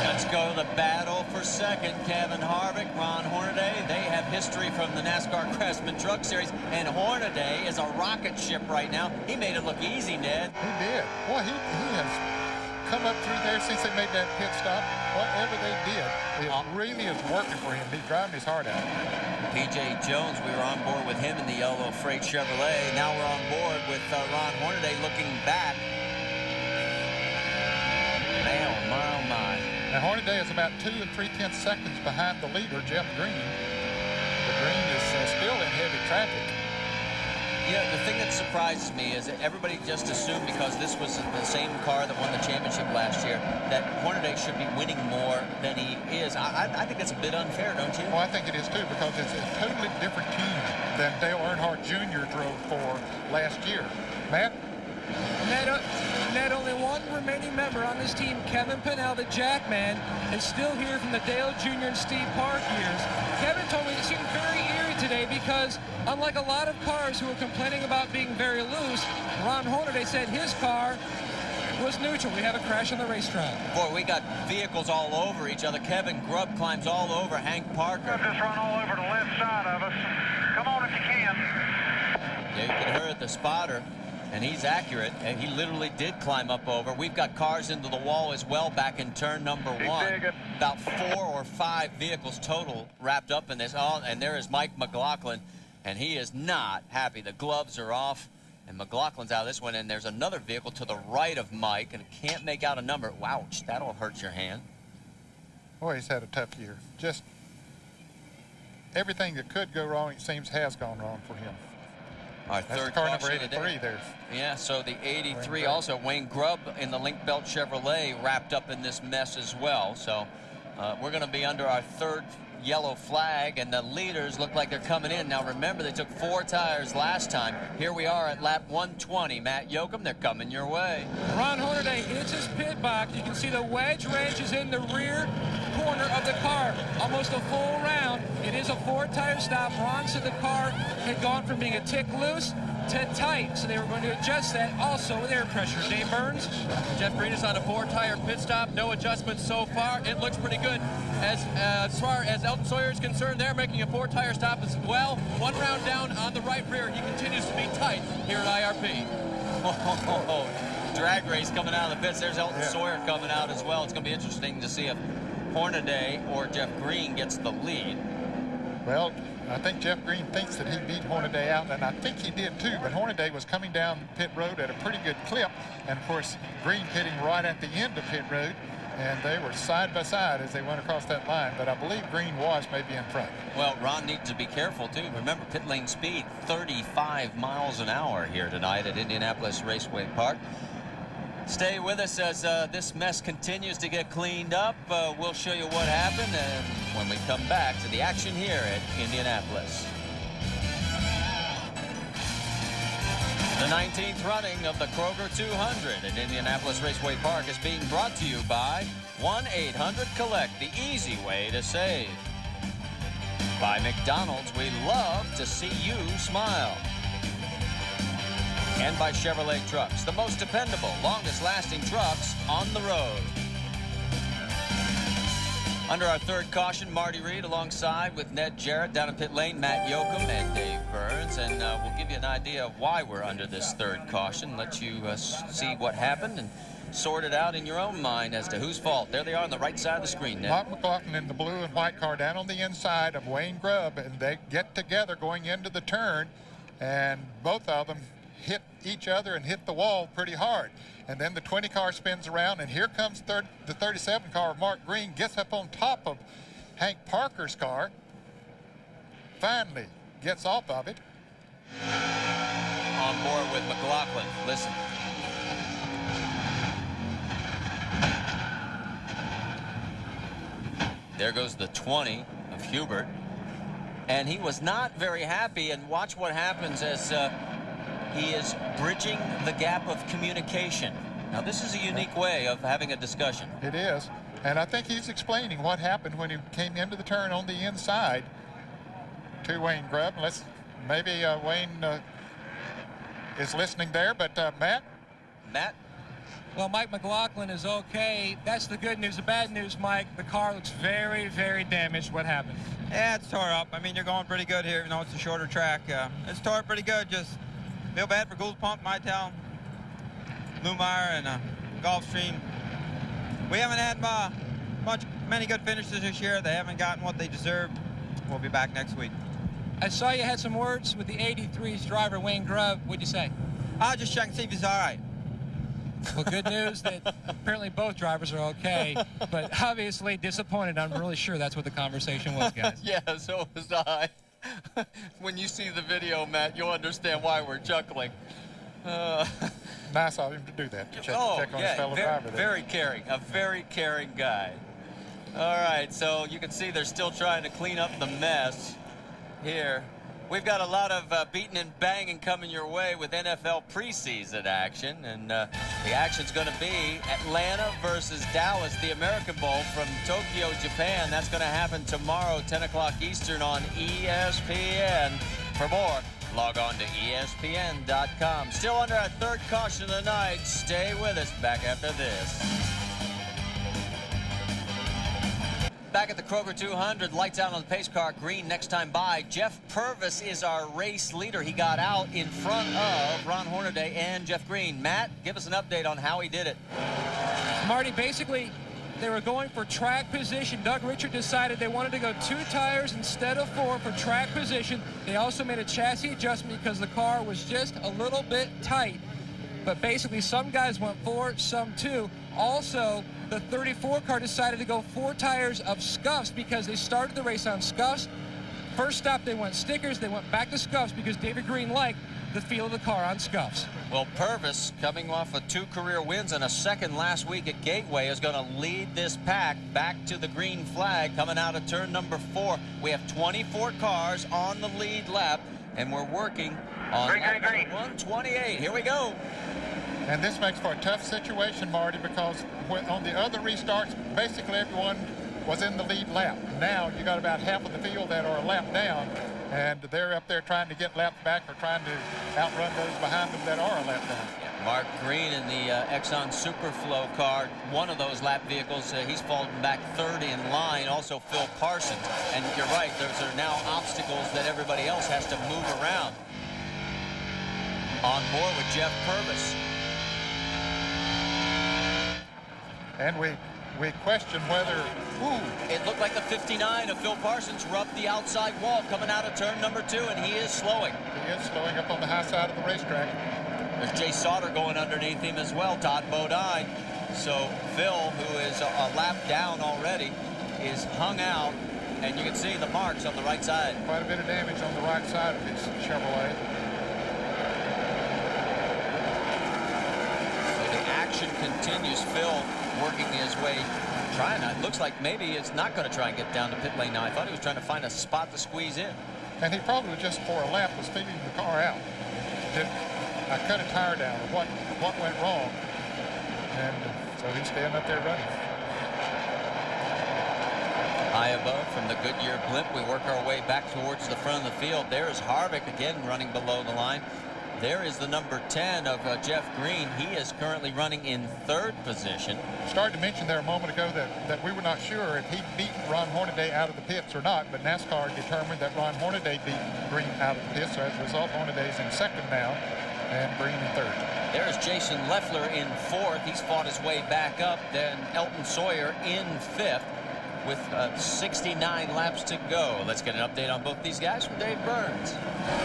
Let's go to the battle for second. Kevin Harvick, Ron Hornaday. They have history from the NASCAR Craftsman Truck Series, and Hornaday is a rocket ship right now. He made it look easy, Ned. He did. Boy, he has come up through there since they made that pit stop. Whatever they did, it really is working for him. He's driving his heart out. P.J. Jones, we were on board with him in the yellow Freight Chevrolet. Now we're on board with Ron Hornaday looking back. Man, oh my, oh my. Now, Hornaday is about 2 3/10 seconds behind the leader, Jeff Green. The Green is still in heavy traffic. Yeah, the thing that surprises me is that everybody just assumed because this was the same car that won the championship last year that Hornaday should be winning more than he is. I think that's a bit unfair, don't you? Well, I think it is too, because it's a totally different team than Dale Earnhardt Jr. drove for last year. Matt? Ned, only one remaining member on this team, Kevin Pinnell, the Jackman, is still here from the Dale Jr. and Steve Park years. Kevin told me it seemed very eerie today because, unlike a lot of cars who were complaining about being very loose, Ron Hornaday said his car was neutral. We have a crash on the racetrack. Boy, we got vehicles all over each other. Kevin Grubb climbs all over Hank Parker. Just run all over the left side of us. Come on if you can. Yeah, you can hear the spotter. And he's accurate, and he literally did climb up over. We've got cars into the wall as well back in turn number 1. About 4 or 5 vehicles total wrapped up in this. Oh, and there is Mike McLaughlin, and he is not happy. The gloves are off, and McLaughlin's out of this one, and there's another vehicle to the right of Mike, and can't make out a number. Ouch, that'll hurt your hand. Boy, he's had a tough year. Just everything that could go wrong, it seems, has gone wrong for him. Our That's third car number caution 83 there. Yeah, so the 83 also. Wayne Grubb in the Link Belt Chevrolet wrapped up in this mess as well. So we're going to be under our third yellow flag, and the leaders look like they're coming in. Now remember, they took 4 tires last time. Here we are at lap 120. Matt Yoakum, they're coming your way. Ron Hornaday hits his pit box. You can see the wedge wrench is in the rear corner of the car. Almost a full round. It is a 4-tire stop. Ron said the car had gone from being a tick loose to tight, so they were going to adjust that also with air pressure. Dave Burns? Jeff Green is on a 4-tire pit stop. No adjustments so far. It looks pretty good. As far as Elton Sawyer is concerned, they're making a 4-tire stop as well. 1 round down on the right rear. He continues to be tight here at IRP. Drag race coming out of the pits. There's Elton Sawyer coming out as well. It's going to be interesting to see if Hornaday or Jeff Green gets the lead. Well, I think Jeff Green thinks that he beat Hornaday out, and I think he did too, but Hornaday was coming down pit road at a pretty good clip, and of course Green hitting right at the end of pit road, and they were side by side as they went across that line, but I believe Green was maybe in front. Well, Ron needs to be careful too. Remember, pit lane speed 35 miles an hour here tonight at Indianapolis Raceway Park. Stay with us as this mess continues to get cleaned up. We'll show you what happened and when we come back to the action here at Indianapolis. The 19th running of the Kroger 200 at Indianapolis Raceway Park is being brought to you by 1-800-COLLECT, the easy way to save. By McDonald's, we love to see you smile. And by Chevrolet Trucks, the most dependable, longest-lasting trucks on the road. Under our third caution, Marty Reed alongside with Ned Jarrett down in pit lane, Matt Yoakum and Dave Burns. And we'll give you an idea of why we're under this third caution, let you see what happened and sort it out in your own mind as to whose fault. There they are on the right side of the screen, Ned. Mark McLaughlin in the blue and white car down on the inside of Wayne Grubb, and they get together going into the turn, and both of them hit each other and hit the wall pretty hard. And then the 20 car spins around, and here comes the 37 car of Mark Green, gets up on top of Hank Parker's car, finally gets off of it. On board with McLaughlin. Listen. There goes the 20 of Hubert. And he was not very happy, and watch what happens as he is bridging the gap of communication. Now, this is a unique way of having a discussion. It is. And I think he's explaining what happened when he came into the turn on the inside to Wayne Grubb. Maybe Wayne is listening there, but Matt? Matt? Well, Mike McLaughlin is okay. That's the good news. The bad news, Mike, the car looks very, very damaged. What happened? Yeah, it's tore up. I mean, you're going pretty good here, even though it's a shorter track. It's tore up pretty good. Just feel bad for Gould Pump, Mytel, Lumire, and Gulfstream. We haven't had many good finishes this year. They haven't gotten what they deserved. We'll be back next week. I saw you had some words with the 83's driver, Wayne Grubb. What'd you say? I'll just check and see if he's all right. Well, good news that apparently both drivers are okay, but obviously disappointed. I'm really sure that's what the conversation was, guys. Yeah, so was I. When you see the video, Matt, you'll understand why we're chuckling. Nice of him to do that, to check on his fellow driver there. Very caring, a very caring guy. All right, so you can see they're still trying to clean up the mess here. We've got a lot of beating and banging coming your way with NFL preseason action, and the action's going to be Atlanta versus Dallas, the American Bowl from Tokyo, Japan. That's going to happen tomorrow, 10 o'clock Eastern on ESPN. For more, log on to ESPN.com. Still under our third caution of the night. Stay with us. Back after this. Back at the Kroger 200, lights out on the pace car, green next time by. Jeff Purvis is our race leader. He got out in front of Ron Hornaday and Jeff Green. Matt, give us an update on how he did it. Marty, basically, they were going for track position. Doug Richard decided they wanted to go 2 tires instead of 4 for track position. They also made a chassis adjustment because the car was just a little bit tight. But basically, some guys went 4, some 2. Also, the 34 car decided to go 4 tires of scuffs because they started the race on scuffs. First stop, they went stickers. They went back to scuffs because David Green liked the feel of the car on scuffs. Well, Purvis, coming off of 2 career wins and a second last week at Gateway, is going to lead this pack back to the green flag coming out of turn number 4. We have 24 cars on the lead lap, and we're working on lap 128. Here we go. And this makes for a tough situation, Marty, because on the other restarts, basically everyone was in the lead lap. Now you got about half of the field that are a lap down, and they're up there trying to get laps back or trying to outrun those behind them that are a lap down. Mark Green in the Exxon Superflow car, one of those lap vehicles, he's fallen back third in line. Also Phil Parsons. And you're right, those are now obstacles that everybody else has to move around. On board with Jeff Purvis. And we question whether, it looked like the 59 of Phil Parsons rubbed the outside wall coming out of turn number 2, and he is slowing. He is slowing up on the high side of the racetrack. There's Jay Sauter going underneath him as well, Todd Bodine. So Phil, who is a lap down already, is hung out, and you can see the marks on the right side. Quite a bit of damage on the right side of his Chevrolet. So the action continues. Phil working his way, trying to, it looks like maybe it's not going to try and get down to pit lane now. I thought he was trying to find a spot to squeeze in. And he probably just for a lap was feeding the car out. I cut a tire down, or what went wrong, and so he's staying up there running. High above from the Goodyear blimp, we work our way back towards the front of the field. There's Harvick again running below the line. There is the number 10 of Jeff Green. He is currently running in 3rd position. Started to mention there a moment ago that we were not sure if he beat Ron Hornaday out of the pits or not, but NASCAR determined that Ron Hornaday beat Green out of the pits. So as a result, Hornaday's in 2nd now and Green in 3rd. There's Jason Leffler in 4th. He's fought his way back up. Then Elton Sawyer in 5th with 69 laps to go. Let's get an update on both these guys from Dave Burns.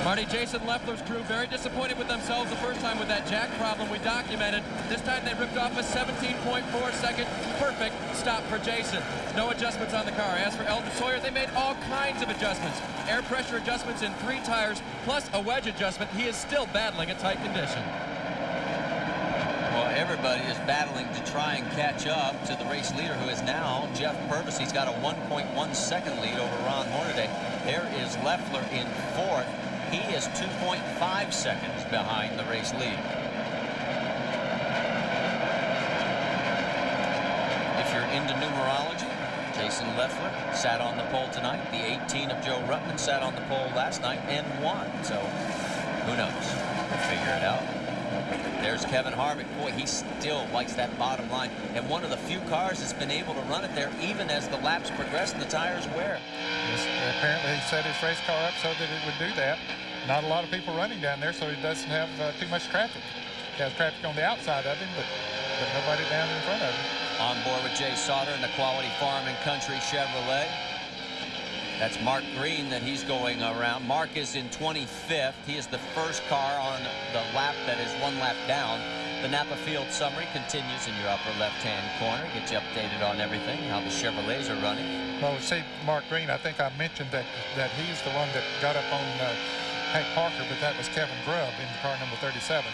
Marty, Jason Leffler's crew very disappointed with themselves the first time with that jack problem we documented. This time they ripped off a 17.4 second perfect stop for Jason. No adjustments on the car. As for Elton Sawyer, they made all kinds of adjustments. Air pressure adjustments in 3 tires, plus a wedge adjustment. He is still battling a tight condition. Well, everybody is battling to try and catch up to the race leader, who is now Jeff Purvis. He's got a 1.1 second lead over Ron Hornaday. There is Leffler in 4th. He is 2.5 seconds behind the race lead. If you're into numerology, Jason Leffler sat on the pole tonight. The 18 of Joe Ruttman sat on the pole last night and won. So who knows? We'll figure it out. There's Kevin Harvick. Boy, he still likes that bottom line. And one of the few cars that's been able to run it there even as the laps progress and the tires wear. Yes, apparently he set his race car up so that it would do that. Not a lot of people running down there, so he doesn't have too much traffic. He has traffic on the outside of him, but nobody down in front of him. On board with Jay Sauter in the Quality Farm and Country Chevrolet. That's Mark Green that he's going around. Mark is in 25th. He is the first car on the lap that is 1 lap down. The Napa Field summary continues in your upper left-hand corner. Get you updated on everything, how the Chevrolets are running. Well, see, Mark Green, I think I mentioned that he's the one that got up on Hank Parker, but that was Kevin Grubb in car number 37.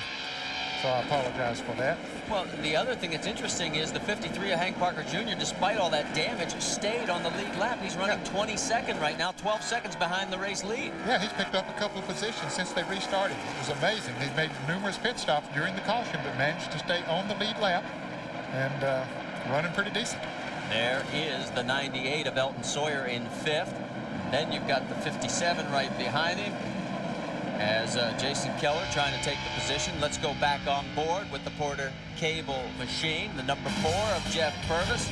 So I apologize for that. Well, the other thing that's interesting is the 53 of Hank Parker Jr., despite all that damage, stayed on the lead lap. He's running 22nd right now, 12 seconds behind the race lead. Yeah, he's picked up a couple of positions since they restarted. It was amazing. He's made numerous pit stops during the caution, but managed to stay on the lead lap and running pretty decent. There is the 98 of Elton Sawyer in 5th. Then you've got the 57 right behind him as Jason Keller trying to take the position. Let's go back on board with the Porter Cable Machine, the number 4 of Jeff Purvis.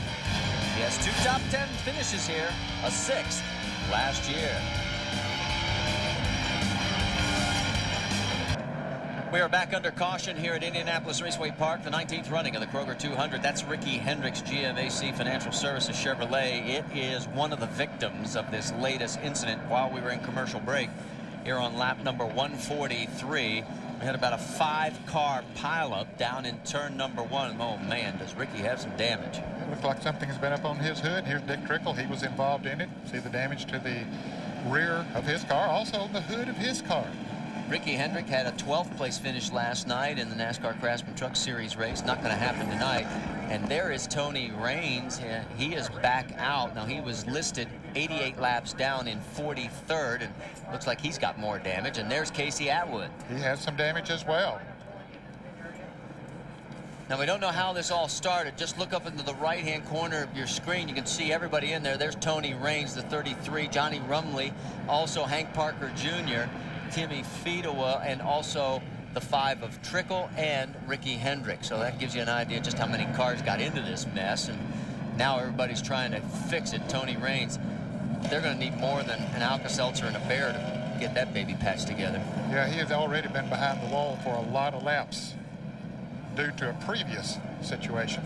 He has 2 top 10 finishes here, a 6th last year. We are back under caution here at Indianapolis Raceway Park, the 19th running of the Kroger 200. That's Ricky Hendricks, GMAC Financial Services Chevrolet. It is one of the victims of this latest incident while we were in commercial break. Here on lap number 143, we had about a 5-car pileup down in turn number 1. Oh man, does Ricky have some damage? It looks like something has been up on his hood. Here's Dick Trickle. He was involved in it. See the damage to the rear of his car, also the hood of his car. Ricky Hendrick had a 12th place finish last night in the NASCAR Craftsman Truck Series race. Not going to happen tonight. And there is Tony Raines. He is back out. Now, he was listed 88 laps down in 43rd, and looks like he's got more damage. And there's Casey Atwood. He has some damage as well. Now, we don't know how this all started. Just look up into the right-hand corner of your screen. You can see everybody in there. There's Tony Raines, the 33, Johnny Rumley, also Hank Parker Jr., Timmy Fedewa, and also the 5 of Trickle and Ricky Hendrick. So that gives you an idea just how many cars got into this mess. And now everybody's trying to fix it. Tony Raines, they're going to need more than an Alka-Seltzer and a bear to get that baby patched together. Yeah, he has already been behind the wall for a lot of laps due to a previous situation.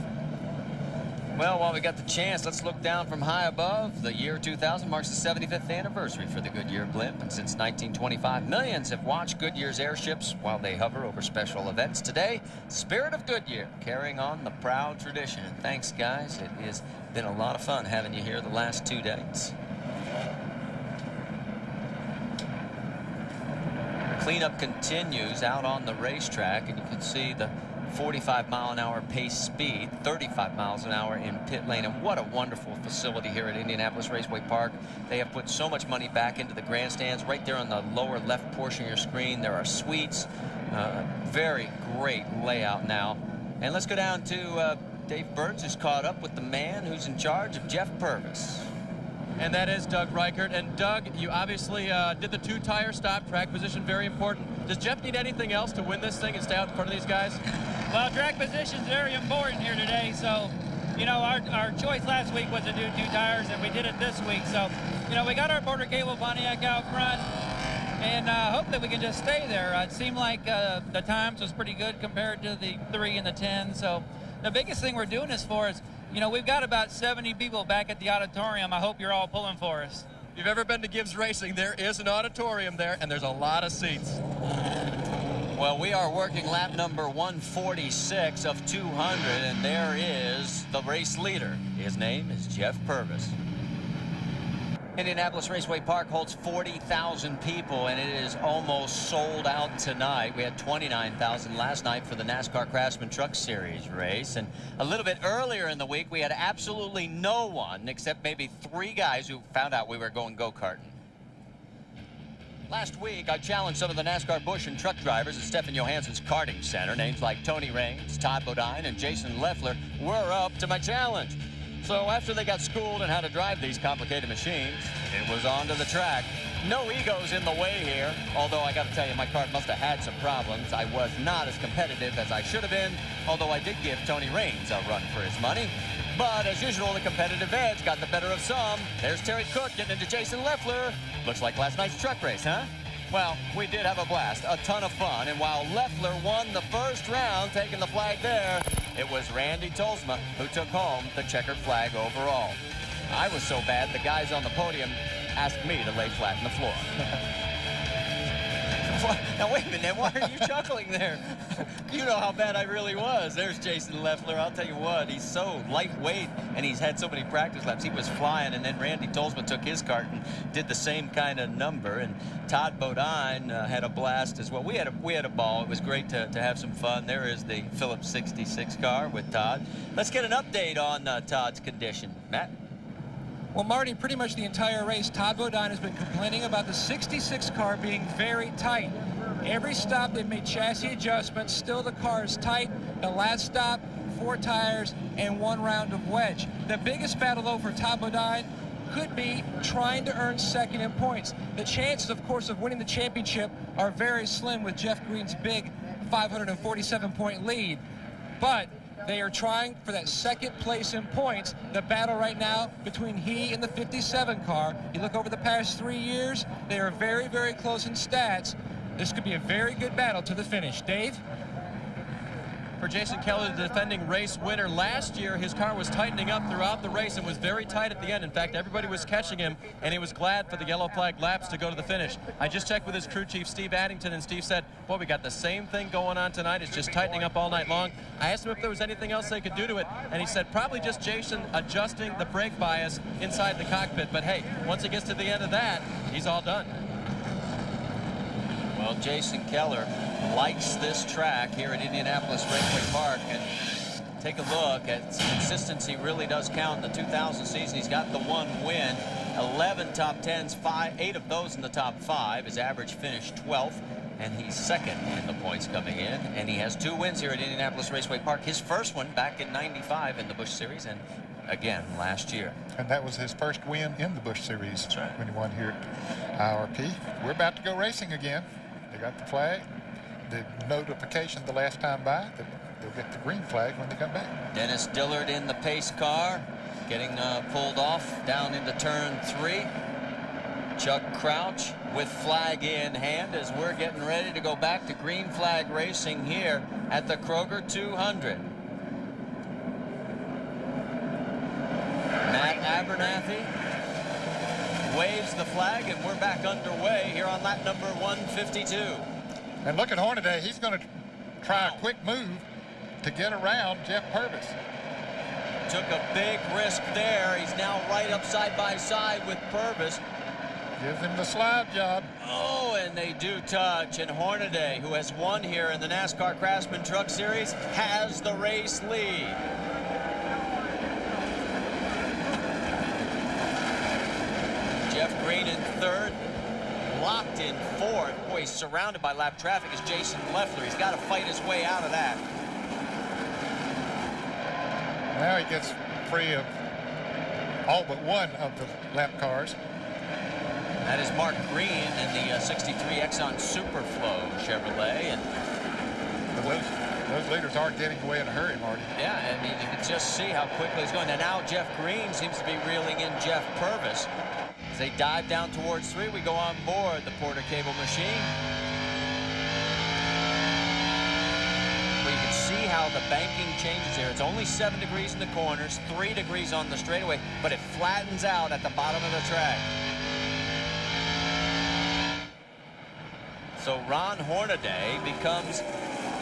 Well, while we got the chance, let's look down from high above. The year 2000 marks the 75th anniversary for the Goodyear blimp, and since 1925, millions have watched Goodyear's airships while they hover over special events. Today, Spirit of Goodyear, carrying on the proud tradition. And thanks, guys. It has been a lot of fun having you here the last 2 days. Cleanup continues out on the racetrack, and you can see the 45-mile-an-hour pace speed, 35 miles an hour in pit lane. And what a wonderful facility here at Indianapolis Raceway Park. They have put so much money back into the grandstands. Right there on the lower left portion of your screen, there are suites. Very great layout now. And let's go down to Dave Burns, who's caught up with the man who's in charge of Jeff Purvis. And that is Doug Reichert. And Doug, you obviously did the 2-tire stop. Track position, very important. Does Jeff need anything else to win this thing and stay out in front of these guys? Well, track position is very important here today. So, you know, our choice last week was to do 2 tires, and we did it this week. So, you know, we got our border cable Pontiac out front, and hope that we can just stay there. It seemed like the times was pretty good compared to the 3 and the 10. So the biggest thing we're doing this for is, you know, we've got about 70 people back at the auditorium. I hope you're all pulling for us. If you've ever been to Gibbs Racing, there is an auditorium there, and there's a lot of seats. Well, we are working lap number 146 of 200, and there is the race leader. His name is Jeff Purvis. Indianapolis Raceway Park holds 40,000 people, and it is almost sold out tonight. We had 29,000 last night for the NASCAR Craftsman Truck Series race. And a little bit earlier in the week, we had absolutely no one except maybe 3 guys who found out we were going go-karting. Last week, I challenged some of the NASCAR Busch and truck drivers at Stephen Johansson's karting center. Names like Tony Raines, Todd Bodine, and Jason Leffler were up to my challenge. So after they got schooled in how to drive these complicated machines, it was on to the track. No egos in the way here, although I got to tell you, my car must have had some problems. I was not as competitive as I should have been, although I did give Tony Raines a run for his money. But as usual, the competitive edge got the better of some. There's Terry Cook getting into Jason Leffler. Looks like last night's truck race, huh? Well, we did have a blast, a ton of fun, and while Leffler won the first round, taking the flag there, it was Randy Tolsma who took home the checkered flag overall. I was so bad, the guys on the podium asked me to lay flat on the floor. Now, wait a minute, why are you chuckling there? You know how bad I really was. There's Jason Leffler. I'll tell you what, he's so lightweight, and he's had so many practice laps. He was flying, and then Randy Tolsma took his kart and did the same kind of number. And Todd Bodine had a blast as well. We had a ball. It was great to have some fun. There is the Phillips 66 car with Todd. Let's get an update on Todd's condition. Matt? Well, Marty, pretty much the entire race, Todd Bodine has been complaining about the 66 car being very tight. Every stop, they've made chassis adjustments. Still, the car is tight. The last stop, 4 tires and 1 round of wedge. The biggest battle, though, for Todd Bodine could be trying to earn second in points. The chances, of course, of winning the championship are very slim with Jeff Green's big 547-point lead. But they are trying for that second place in points. The battle right now between he and the 57 car. You look over the past 3 years, they are very, very close in stats. This could be a very good battle to the finish. Dave? for Jason Keller, the defending race winner. Last year, his car was tightening up throughout the race and was very tight at the end. In fact, everybody was catching him, and he was glad for the yellow flag laps to go to the finish. I just checked with his crew chief, Steve Addington, and Steve said, well, we got the same thing going on tonight. It's just tightening up all night long. I asked him if there was anything else they could do to it, and he said probably just Jason adjusting the brake bias inside the cockpit. But hey, once he gets to the end of that, he's all done. Well, Jason Keller likes this track here at Indianapolis Raceway Park, and take a look at consistency. Really does count. In the 2000 season, he's got the 1 win, 11 top 10s, 8 of those in the top 5. His average finished 12th, and he's second in the points coming in, and he has 2 wins here at Indianapolis Raceway Park. His first one back in '95 in the Busch Series, and again last year. And that was his first win in the Busch Series. That's right. When he won here at IRP. We're about to go racing again. They got the flag, the notification the last time by that they'll get the green flag when they come back. Dennis Dillard in the pace car, getting pulled off down into turn 3. Chuck Crouch with flag in hand as we're getting ready to go back to green flag racing here at the Kroger 200. Matt Abernathy waves the flag, and we're back underway here on lap number 152. And look at Hornaday. He's going to try a quick move to get around Jeff Purvis. Took a big risk there. He's now right up side by side with Purvis. Gives him the slide job. Oh, and they do touch. And Hornaday, who has won here in the NASCAR Craftsman Truck Series, has the race lead. Jeff Green in third, locked in fourth. Boy, he's surrounded by lap traffic is Jason Leffler. He's got to fight his way out of that. Now he gets free of all but one of the lap cars. That is Mark Green in the 63 Exxon Superflow Chevrolet. And those leaders aren't getting away in a hurry, Marty. yeah, I mean, you can just see how quickly he's going. And now Jeff Green seems to be reeling in Jeff Purvis. As they dive down towards 3, we go on board the Porter Cable machine. Well, you can see how the banking changes here. It's only 7 degrees in the corners, 3 degrees on the straightaway, but it flattens out at the bottom of the track. So Ron Hornaday becomes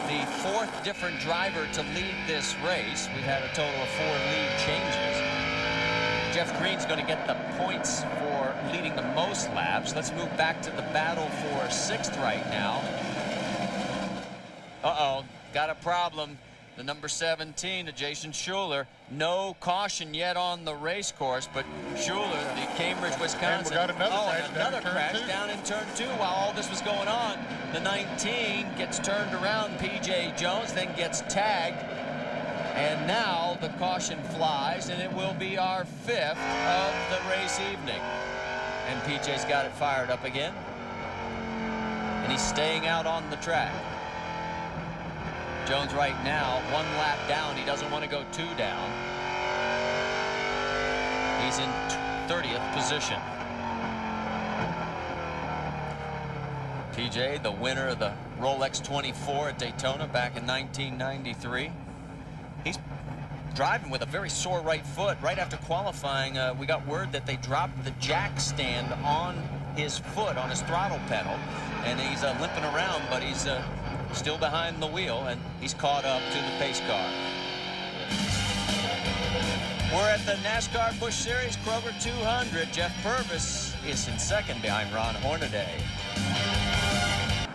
the 4th different driver to lead this race. We've had a total of 4 lead changes. Jeff Green's going to get the points for leading the most laps. Let's move back to the battle for 6th right now. Uh-oh, got a problem. The number 17, Jason Schuler. No caution yet on the race course, but Schuler, the Cambridge, Wisconsin. And we got another crash down in turn 2 while all this was going on. The 19 gets turned around, P.J. Jones, then gets tagged. And now the caution flies, and it will be our 5th of the race evening. And P.J.'s got it fired up again. And he's staying out on the track. Jones right now 1 lap down. He doesn't want to go 2 down. He's in 30th position. PJ, the winner of the Rolex 24 at Daytona back in 1993. He's driving with a very sore right foot. Right after qualifying, we got word that they dropped the jack stand on his foot, on his throttle pedal, and he's limping around, but he's still behind the wheel, and he's caught up to the pace car. We're at the NASCAR Busch Series Kroger 200. Jeff Purvis is in second behind Ron Hornaday.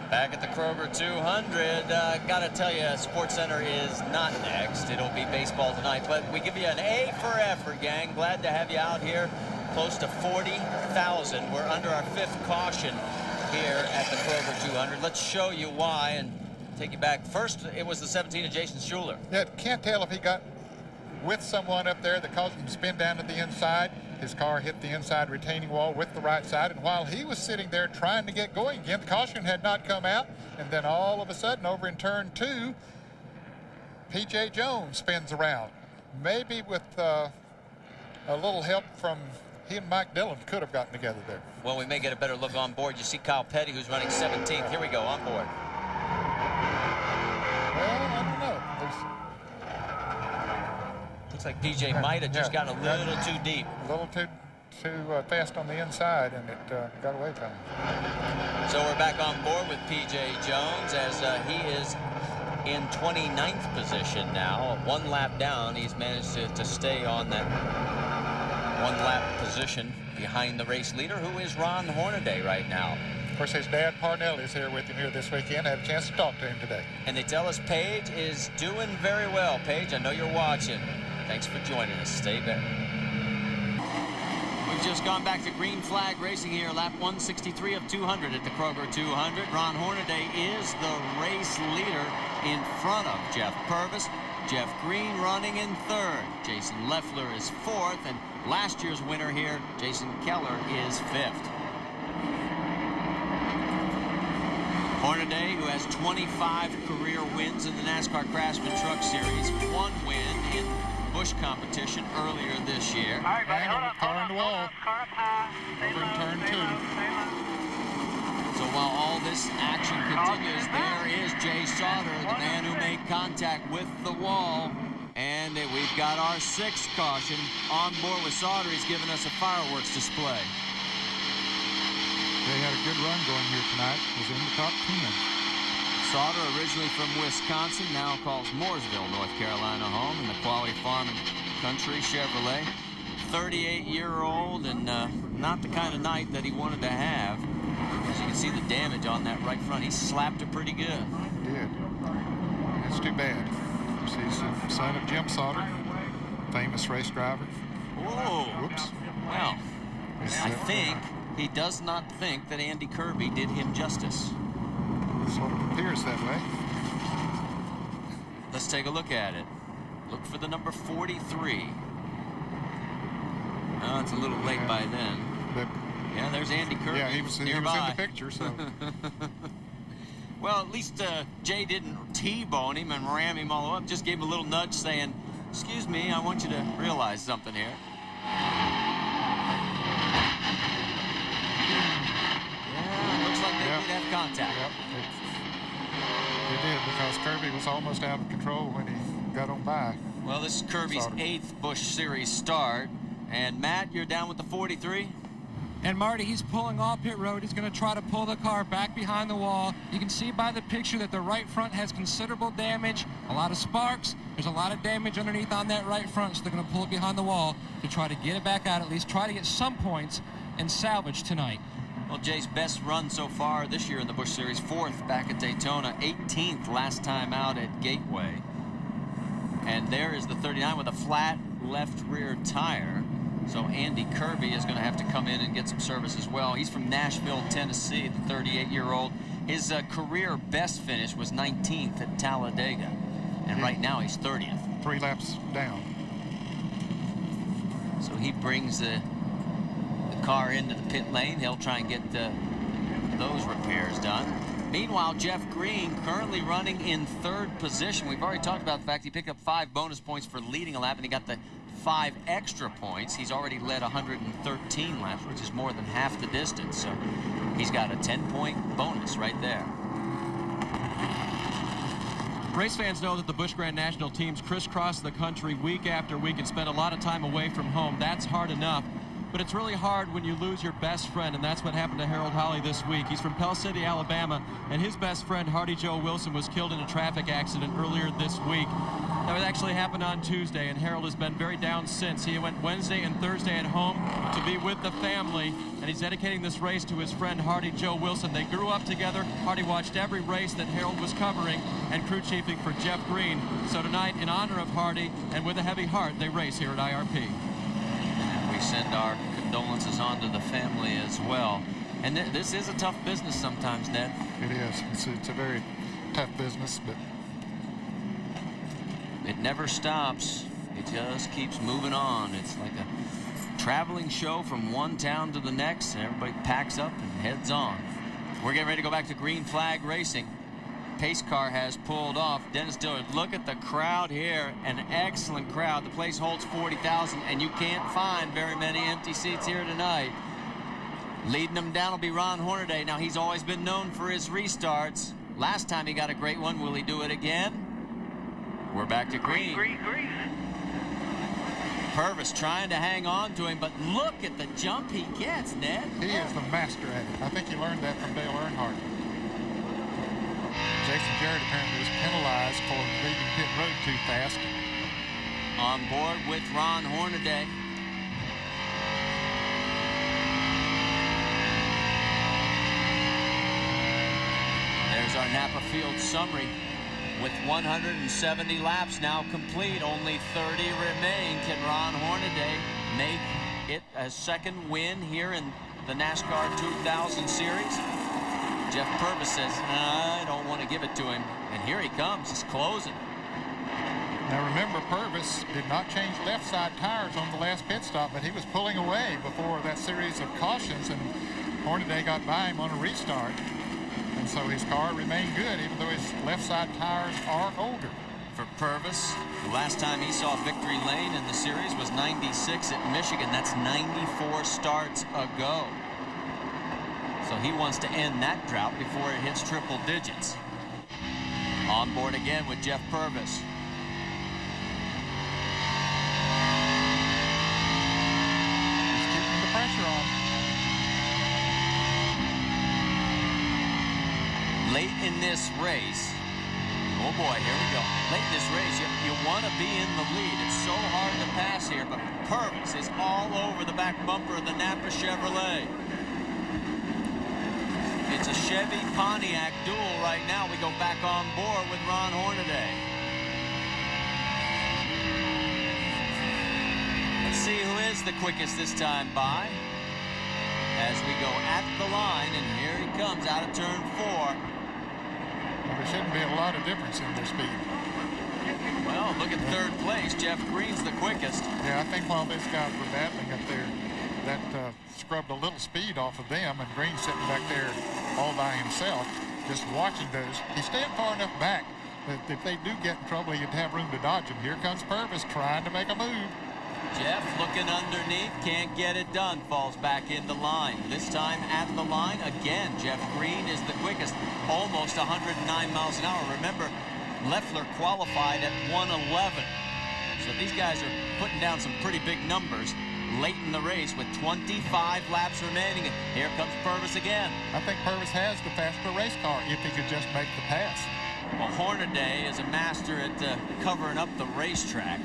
Back at the Kroger 200, gotta tell you, SportsCenter is not next. It'll be baseball tonight, but we give you an A for effort, gang. Glad to have you out here. Close to 40,000. We're under our 5th caution here at the Kroger 200. Let's show you why and take you back. First, it was the 17 of Jason Schuler. Yeah, can't tell if he got with someone up there that caused him to spin down to the inside. His car hit the inside retaining wall with the right side, and while he was sitting there trying to get going again, the caution had not come out, and then all of a sudden over in turn 2, P.J. Jones spins around. Maybe with a little help from he and Mike Dillon could have gotten together there. Well, we may get a better look on board. You see Kyle Petty, who's running 17th. Here we go, on board. Well, I don't know. Looks like PJ might have just got a little too deep. A little too fast on the inside, and it got away from him. So we're back on board with PJ Jones as he is in 29th position now. One lap down, he's managed to stay on that one lap position behind the race leader, who is Ron Hornaday right now. Of course, his dad Parnell is here with him here this weekend. I had a chance to talk to him today. And they tell us Paige is doing very well. Paige, I know you're watching. Thanks for joining us. Stay there. We've just gone back to green flag racing here, lap 163 of 200 at the Kroger 200. Ron Hornaday is the race leader in front of Jeff Purvis. Jeff Green running in third. Jason Leffler is fourth, and last year's winner here, Jason Keller, is fifth. Hornaday, who has 25 career wins in the NASCAR Craftsman Truck Series, one win in Busch competition earlier this year. All right, buddy, hold And up, car on the wall. Car up high. Over in turn 2. So while all this action continues, there is Jay Sauter, the man who made contact with the wall. And we've got our 6th caution on board with Sauter. He's giving us a fireworks display. They had a good run going here tonight. Was in the top 10. Sauter, originally from Wisconsin, now calls Mooresville, North Carolina home in the Quality Farm and Country Chevrolet. 38-year-old, and not the kind of night that he wanted to have. As you can see the damage on that right front. He slapped it pretty good. He did. That's too bad. He's the son of Jim Sauter, famous race driver. Whoa. Whoops. Well, I think he does not think that Andy Kirby did him justice. Sort of appears that way. Let's take a look at it. Look for the number 43. Oh, it's a little late by then. But yeah, there's Andy Kirby. yeah, he was in nearby. the picture, so. Well, at least Jay didn't T-bone him and ram him all up. Just gave him a little nudge saying, excuse me, I want you to realize something here. Yeah, looks like they did have contact. Yep, it did, because Kirby was almost out of control when he got on by. Well, this is Kirby's 8th Busch Series start. And Matt, you're down with the 43? And Marty, he's pulling off pit road. He's going to try to pull the car back behind the wall. You can see by the picture that the right front has considerable damage, a lot of sparks. There's a lot of damage underneath on that right front, so they're going to pull it behind the wall to try to get it back out, at least try to get some points and salvage tonight. Well, Jay's best run so far this year in the Busch Series, 4th back at Daytona, 18th last time out at Gateway. And there is the 39 with a flat left rear tire. So Andy Kirby is going to have to come in and get some service as well. He's from Nashville, Tennessee, the 38-year-old. His career best finish was 19th at Talladega. And right now he's 30th. 3 laps down. So he brings the car into the pit lane. He'll try and get those repairs done. Meanwhile, Jeff Green currently running in 3rd position. We've already talked about the fact he picked up 5 bonus points for leading a lap, and he got the 5 extra points. He's already led 113 laps, which is more than half the distance. So he's got a 10-point bonus right there. Race fans know that the Busch Grand National teams crisscross the country week after week and spend a lot of time away from home. That's hard enough. But it's really hard when you lose your best friend, and that's what happened to Harold Holley this week. He's from Pell City, Alabama, and his best friend, Hardy Joe Wilson, was killed in a traffic accident earlier this week. That actually happened on Tuesday, and Harold has been very down since. He went Wednesday and Thursday at home to be with the family, and he's dedicating this race to his friend, Hardy Joe Wilson. They grew up together. Hardy watched every race that Harold was covering and crew chiefing for Jeff Green. So tonight, in honor of Hardy and with a heavy heart, they race here at IRP. We send our condolences on to the family as well. And this is a tough business sometimes, Ned. It is. It's a very tough business, but it never stops. It just keeps moving on. It's like a traveling show from one town to the next, and everybody packs up and heads on. We're getting ready to go back to green flag racing. Pace car has pulled off. Dennis Dillard, look at the crowd here. An excellent crowd. The place holds 40,000, and you can't find very many empty seats here tonight. Leading them down will be Ron Hornaday. Now, he's always been known for his restarts. Last time he got a great one. Will he do it again? We're back to green. Green. Purvis trying to hang on to him, but look at the jump he gets, Ned. He is the master at it. I think he learned that from Dale Earnhardt. Jason Jarrett apparently was penalized for leaving pit road too fast. On board with Ron Hornaday. There's our Napa Field summary. With 170 laps now complete, only 30 remain. Can Ron Hornaday make it a second win here in the NASCAR 2000 series? Jeff Purvis says, I don't want to give it to him. And here he comes. He's closing. Now remember, Purvis did not change left side tires on the last pit stop, but he was pulling away before that series of cautions, and Hornaday got by him on a restart. And so his car remained good, even though his left side tires are older. For Purvis, the last time he saw victory lane in the series was 96 at Michigan. That's 94 starts ago. So he wants to end that drought before it hits triple digits. On board again with Jeff Purvis. He's keeping the pressure on. Late in this race, oh boy, here we go. Late in this race, you want to be in the lead. It's so hard to pass here, but Purvis is all over the back bumper of the Napa Chevrolet. It's a Chevy Pontiac duel right now. We go back on board with Ron Hornaday. Let's see who is the quickest this time by. As we go at the line, and here he comes out of turn 4. There shouldn't be a lot of difference in their speed. Well, look at third place. Jeff Green's the quickest. Yeah, I think while these guys were battling up there, that scrubbed a little speed off of them, and Green's sitting back there all by himself, just watching those. He's staying far enough back that if they do get in trouble, he'd have room to dodge him. Here comes Purvis trying to make a move. Jeff looking underneath, can't get it done, falls back into line. This time at the line, again, Jeff Green is the quickest, almost 109 miles an hour. Remember, Leffler qualified at 111. So these guys are putting down some pretty big numbers late in the race with 25 laps remaining. Here comes Purvis again. I think Purvis has the faster race car if he could just make the pass. Well, Hornaday is a master at covering up the racetrack.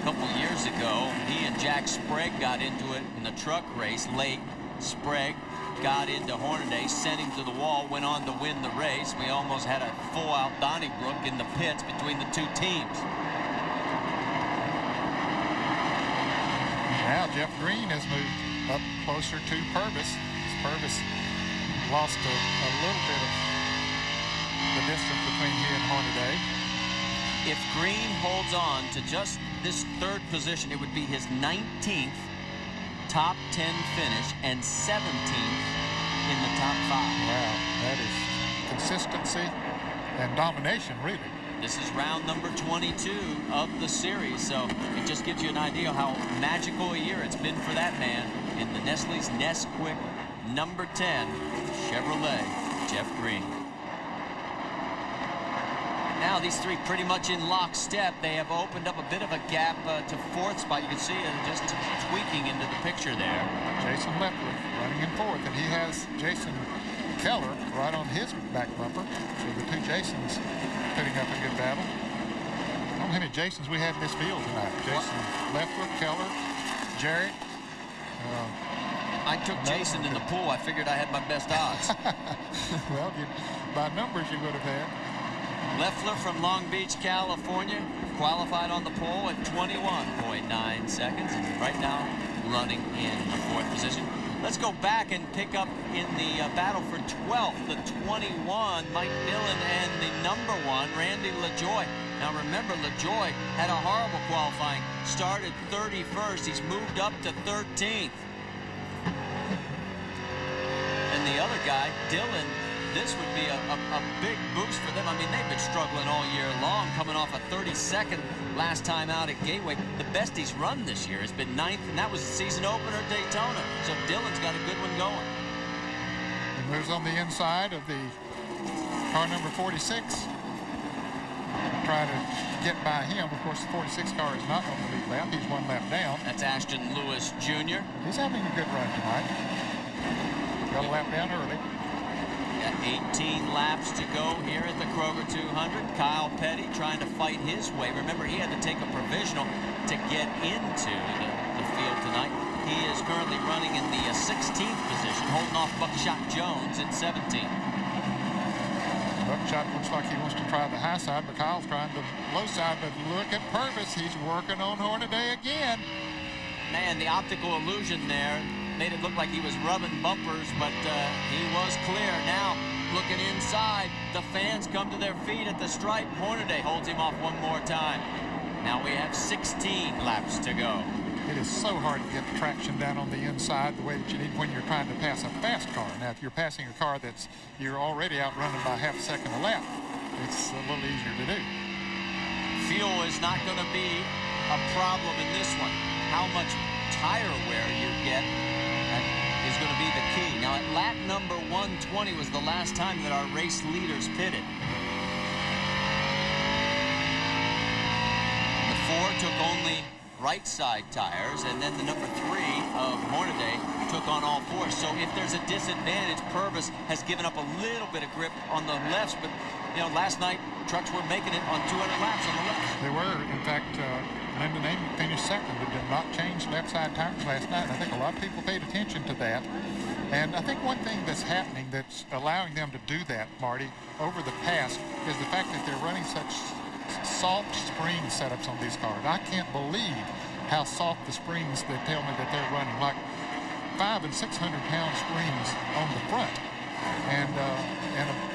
A couple years ago, he and Jack Sprague got into it in the truck race late. Sprague got into Hornaday, sent him to the wall, went on to win the race. We almost had a full-out Donnybrook in the pits between the two teams. Now Jeff Green has moved up closer to Purvis. Purvis lost a little bit of the distance between he and Hornaday. If Green holds on to just this third position, it would be his 19th top 10 finish and 17th in the top 5. Wow, that is consistency and domination, really. This is round number 22 of the series, so it just gives you an idea how magical a year it's been for that man in the Nestle's Nesquik number 10 Chevrolet Jeff Green. Now these three pretty much in lockstep. They have opened up a bit of a gap to fourth spot. You can see it just tweaking into the picture there. Jason Leffler running in fourth, and he has Jason Keller right on his back bumper. So the two Jasons putting up a good battle. I don't know how many Jasons we have in this field tonight. Jason Leffler, Keller, Jarrett. I took Jason in the pool. I figured I had my best odds. Well, by numbers you would have had. Leffler from Long Beach, California, qualified on the pole at 21.9 seconds. Right now, running in the fourth position. Let's go back and pick up in the battle for 12th, the 21, Mike Dillon, and the number 1, Randy LaJoie. Now remember, LaJoie had a horrible qualifying. Started 31st. He's moved up to 13th. And the other guy, Dillon, this would be a big boost for them. I mean, they've been struggling all year long, coming off a 32nd last time out at Gateway. The best he's run this year has been 9th, and that was the season opener at Daytona. So Dillon's got a good one going. He moves on the inside of the car number 46. try to get by him. Of course, the 46 car is not on the lead lap. He's 1 lap down. That's Ashton Lewis Jr. He's having a good run tonight. Got a lap down early. Got 18 laps to go here at the Kroger 200. Kyle Petty trying to fight his way. Remember, he had to take a provisional to get into the field tonight. He is currently running in the 16th position, holding off Buckshot Jones at 17. Buckshot looks like he wants to try the high side, but Kyle's trying the low side. But look at Purvis. He's working on Hornaday again. Man, the optical illusion there made it look like he was rubbing bumpers, but he was clear. Now, looking inside, the fans come to their feet at the stripe. Hornaday holds him off one more time. Now we have 16 laps to go. It is so hard to get the traction down on the inside the way that you need when you're trying to pass a fast car. Now, if you're passing a car that's you're already outrunning by half a second a lap, it's a little easier to do. Fuel is not going to be a problem in this one. How much tire wear you get is going to be the key. Now, at lap number 120 was the last time that our race leaders pitted. The 4 took only right side tires, and then the number 3 of Hornaday took on all 4. So if there's a disadvantage, Purvis has given up a little bit of grip on the lefts, but you know, last night trucks were making it on 200 laps on the left. They were. In fact, Lyndon Amy finished second. They did not change left side tires last night. I think a lot of people paid attention to that. And I think one thing that's happening that's allowing them to do that, Marty, over the past is the fact that they're running such soft spring setups on these cars. I can't believe how soft the springs they tell me that they're running, like 500 and 600 pound springs on the front, and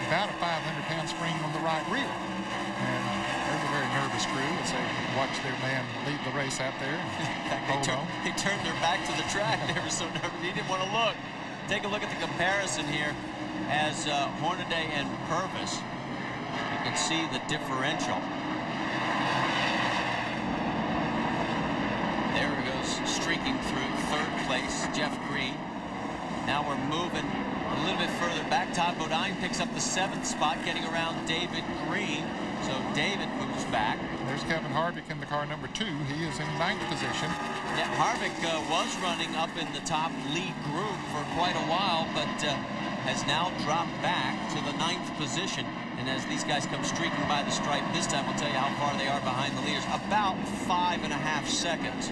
about a 500 pound spring on the right rear. And they're a very nervous crew as they watch their man lead the race out there. They turned their back to the track. They were so nervous. He didn't want to look. Take a look at the comparison here as Hornaday and Purvis. You can see the differential. There he goes, streaking through 3rd place, Jeff Green. Now we're moving a little bit further back. Todd Bodine picks up the 7th spot, getting around David Green. So David moves back. There's Kevin Harvick in the car number 2. He is in 9th position. Yeah, Harvick was running up in the top lead group for quite a while, but has now dropped back to the 9th position. And as these guys come streaking by the stripe, this time we'll tell you how far they are behind the leaders. About 5.5 seconds.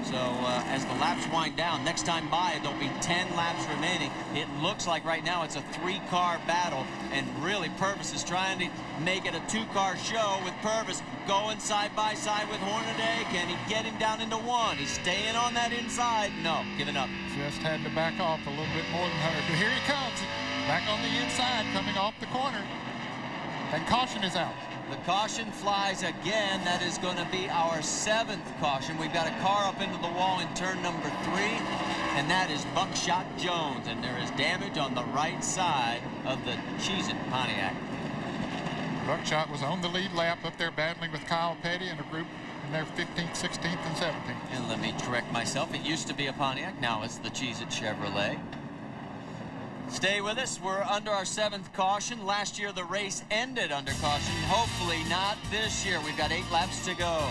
So as the laps wind down, next time by, there'll be 10 laps remaining. It looks like right now it's a 3-car battle. And really, Purvis is trying to make it a 2-car show with Purvis going side by side with Hornaday. Can he get him down into 1? He's staying on that inside. No, giving up. Just had to back off a little bit more than 100. But here he comes, back on the inside, coming off the corner. And caution is out. The caution flies again. That is going to be our 7th caution. We've got a car up into the wall in turn number 3, and that is Buckshot Jones. And there is damage on the right side of the Cheez-It Pontiac. Buckshot was on the lead lap up there battling with Kyle Petty and a group in their 15th, 16th, and 17th. And let me correct myself. It used to be a Pontiac. Now it's the Cheez-It Chevrolet. Stay with us. We're under our 7th caution. Last year, the race ended under caution. Hopefully not this year. We've got 8 laps to go.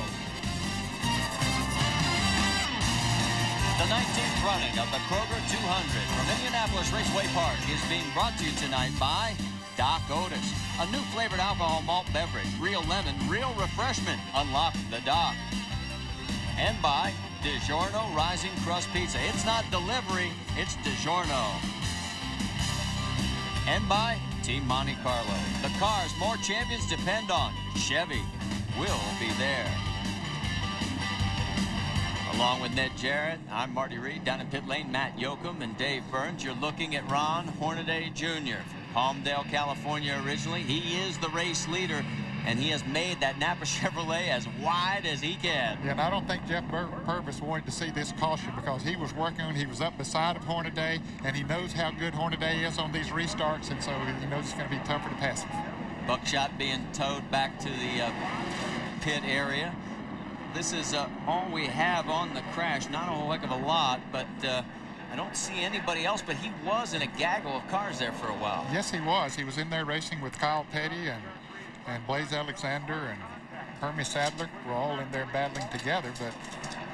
The 19th running of the Kroger 200 from Indianapolis Raceway Park is being brought to you tonight by Doc Otis, a new flavored alcohol malt beverage. Real lemon, real refreshment. Unlock the Doc. And by DiGiorno Rising Crust Pizza. It's not delivery, it's DiGiorno. And by Team Monte Carlo. The cars more champions depend on. Chevy will be there. Along with Ned Jarrett, I'm Marty Reed. Down in pit lane, Matt Yoakum and Dave Burns. You're looking at Ron Hornaday Jr. from Palmdale, California originally. He is the race leader, and he has made that Napa Chevrolet as wide as he can. Yeah, and I don't think Jeff Purvis wanted to see this caution because he was he was up beside of Hornaday, and he knows how good Hornaday is on these restarts, and so he knows it's going to be tougher to pass him. Buckshot being towed back to the pit area. This is all we have on the crash. Not a whole heck of a lot, but I don't see anybody else, but he was in a gaggle of cars there for a while. Yes, he was. He was in there racing with Kyle Petty and and Blaze Alexander and Hermie Sadler were all in there battling together, but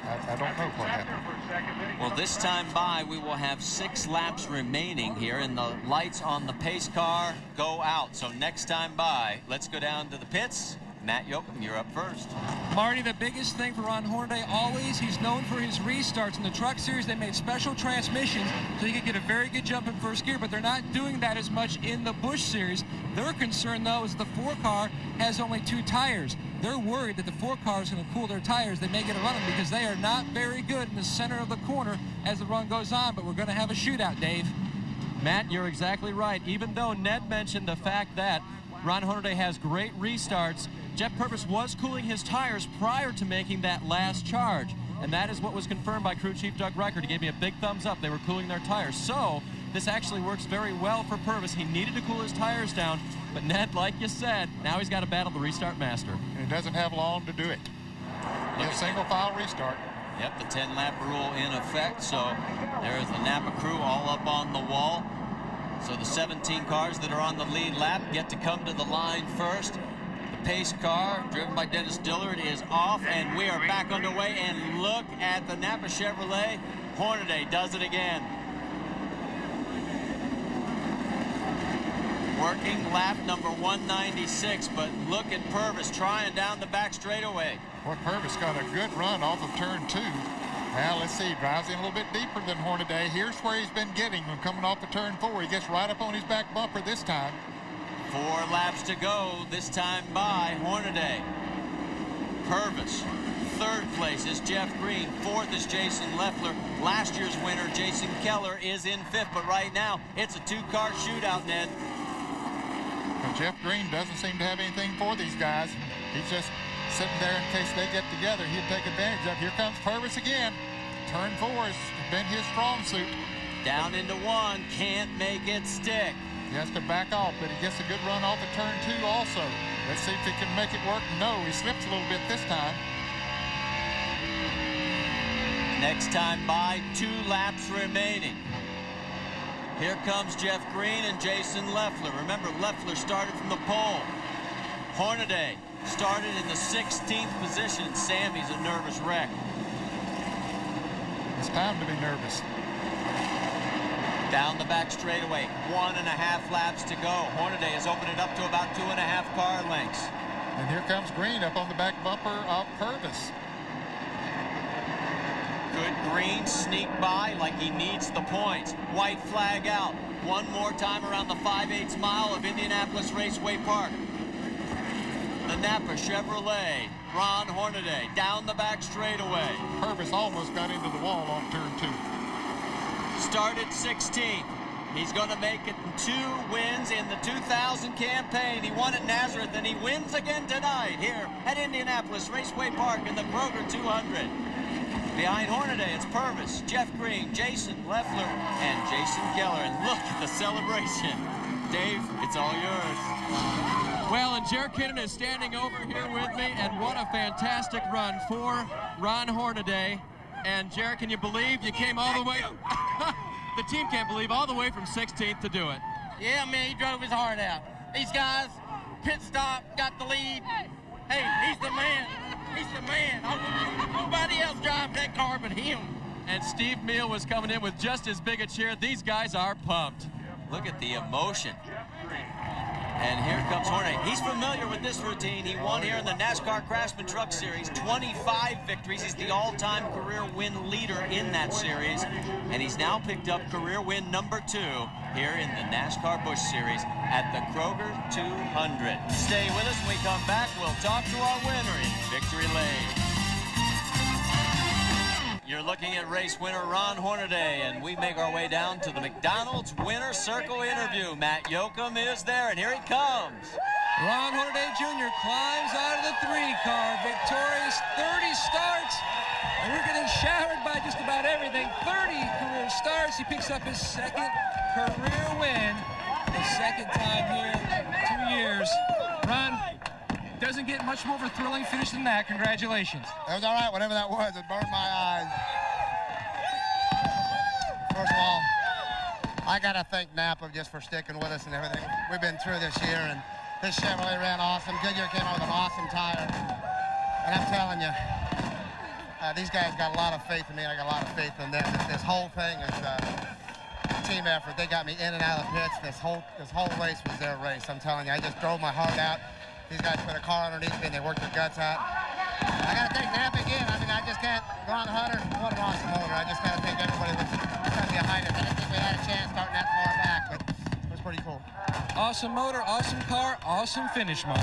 I don't know what happened. Well, this time by, we will have 6 laps remaining here, and the lights on the pace car go out. So next time by, let's go down to the pits. Matt Yoakum, you're up first. Marty, the biggest thing for Ron Hornaday always, he's known for his restarts. In the Truck Series, they made special transmissions so he could get a very good jump in first gear, but they're not doing that as much in the Busch Series. Their concern, though, is the 4 car has only 2 tires. They're worried that the 4 car is going to cool their tires. They may get a run them because they are not very good in the center of the corner as the run goes on, but we're going to have a shootout, Dave. Matt, you're exactly right. Even though Ned mentioned the fact that Ron Hornaday has great restarts, Jeff Purvis was cooling his tires prior to making that last charge, and that is what was confirmed by crew chief Doug Reichert. He gave me a big thumbs up. They were cooling their tires. So this actually works very well for Purvis. He needed to cool his tires down, but Ned, like you said, now he's got to battle the restart master. He doesn't have long to do it. A single file restart. Yep, the 10-lap rule in effect. So there's the Napa crew all up on the wall. So the 17 cars that are on the lead lap get to come to the line first. The pace car, driven by Dennis Dillard, is off, and we are back underway. And look at the Napa Chevrolet. Hornaday does it again. Working lap number 196, but look at Purvis trying down the back straightaway. Well, Purvis got a good run off of turn 2. Now, let's see, drives in a little bit deeper than Hornaday. Here's where he's been getting when coming off the turn 4. He gets right up on his back bumper this time. 4 laps to go, this time by Hornaday. Purvis. 3rd place is Jeff Green. 4th is Jason Leffler. Last year's winner, Jason Keller, is in 5th, but right now, it's a 2-car shootout, Ned. Well, Jeff Green doesn't seem to have anything for these guys. He's just sitting there in case they get together. He'd take advantage of. Here comes Purvis again. Turn 4 has been his strong suit. Down into 1, can't make it stick. He has to back off, but he gets a good run off of turn 2 also. Let's see if he can make it work. No, he slips a little bit this time. Next time by, 2 laps remaining. Here comes Jeff Green and Jason Leffler. Remember, Leffler started from the pole. Hornaday started in the 16th position. Sammy's a nervous wreck. It's time to be nervous. Down the back straightaway, 1.5 laps to go. Hornaday has opened it up to about 2.5 car lengths. And here comes Green up on the back bumper of Purvis. Could Green sneak by like he needs the points? White flag out. One more time around the 5/8 mile of Indianapolis Raceway Park. The Napa Chevrolet, Ron Hornaday, down the back straightaway. Purvis almost got into the wall on turn 2. Started 16th. He's going to make it 2 wins in the 2000 campaign. He won at Nazareth, and he wins again tonight here at Indianapolis Raceway Park in the Kroger 200. Behind Hornaday, it's Purvis, Jeff Green, Jason Leffler, and Jason Keller. And look at the celebration. Dave, it's all yours. Well, and Jer Kinnan is standing over here with me, and what a fantastic run for Ron Hornaday. And Jer, can you believe you came all the way? The team can't believe all the way from 16th to do it. Yeah, man, he drove his heart out. These guys, pit stop, got the lead. Hey, he's the man. He's the man. Nobody else drives that car but him. And Steve Meal was coming in with just as big a cheer. These guys are pumped. Look at the emotion. And here comes Hornaday. He's familiar with this routine. He won here in the NASCAR Craftsman Truck Series. 25 victories. He's the all-time career win leader in that series. And he's now picked up career win number 2 here in the NASCAR Busch Series at the Kroger 200. Stay with us. When we come back, we'll talk to our winner in Victory Lane. You're looking at race winner Ron Hornaday, and we make our way down to the McDonald's Winner Circle interview. Matt Yoakum is there, and here he comes. Ron Hornaday Jr. climbs out of the 3-car, victorious, 30 starts, and we're getting showered by just about everything. 30 career starts. He picks up his 2nd career win, his 2nd time here in 2 years. Ron, doesn't get much more of a thrilling finish than that. Congratulations. That was all right, whatever that was. It burned my eyes. First of all, I got to thank Napa just for sticking with us and everything we've been through this year. And This Chevrolet ran awesome. Goodyear came out with an awesome tire. And I'm telling you, these guys got a lot of faith in me. I got a lot of faith in them. This whole thing is a team effort. They got me in and out of the pits. This whole race was their race. I'm telling you, I just drove my heart out. These guys put a car underneath me and they worked their guts out. I got to thank Nap again. I mean, I just can't go on 100. What an awesome motor. I just got to thank everybody that's behind us. I didn't think we had a chance starting that far back, but it was pretty cool. Awesome motor, awesome car, awesome finish, Mike.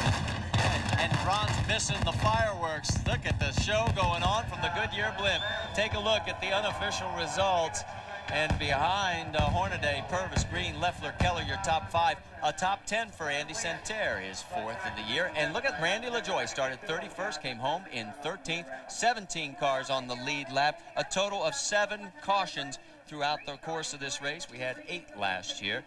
And Ron's missing the fireworks. Look at the show going on from the Goodyear blimp. Take a look at the unofficial results. And behind Hornaday, Purvis, Green, Leffler, Keller, your top 5. A top 10 for Andy Santerre, his 4th of the year. And look at Randy LaJoie, started 31st, came home in 13th. 17 cars on the lead lap. A total of 7 cautions throughout the course of this race. We had 8 last year.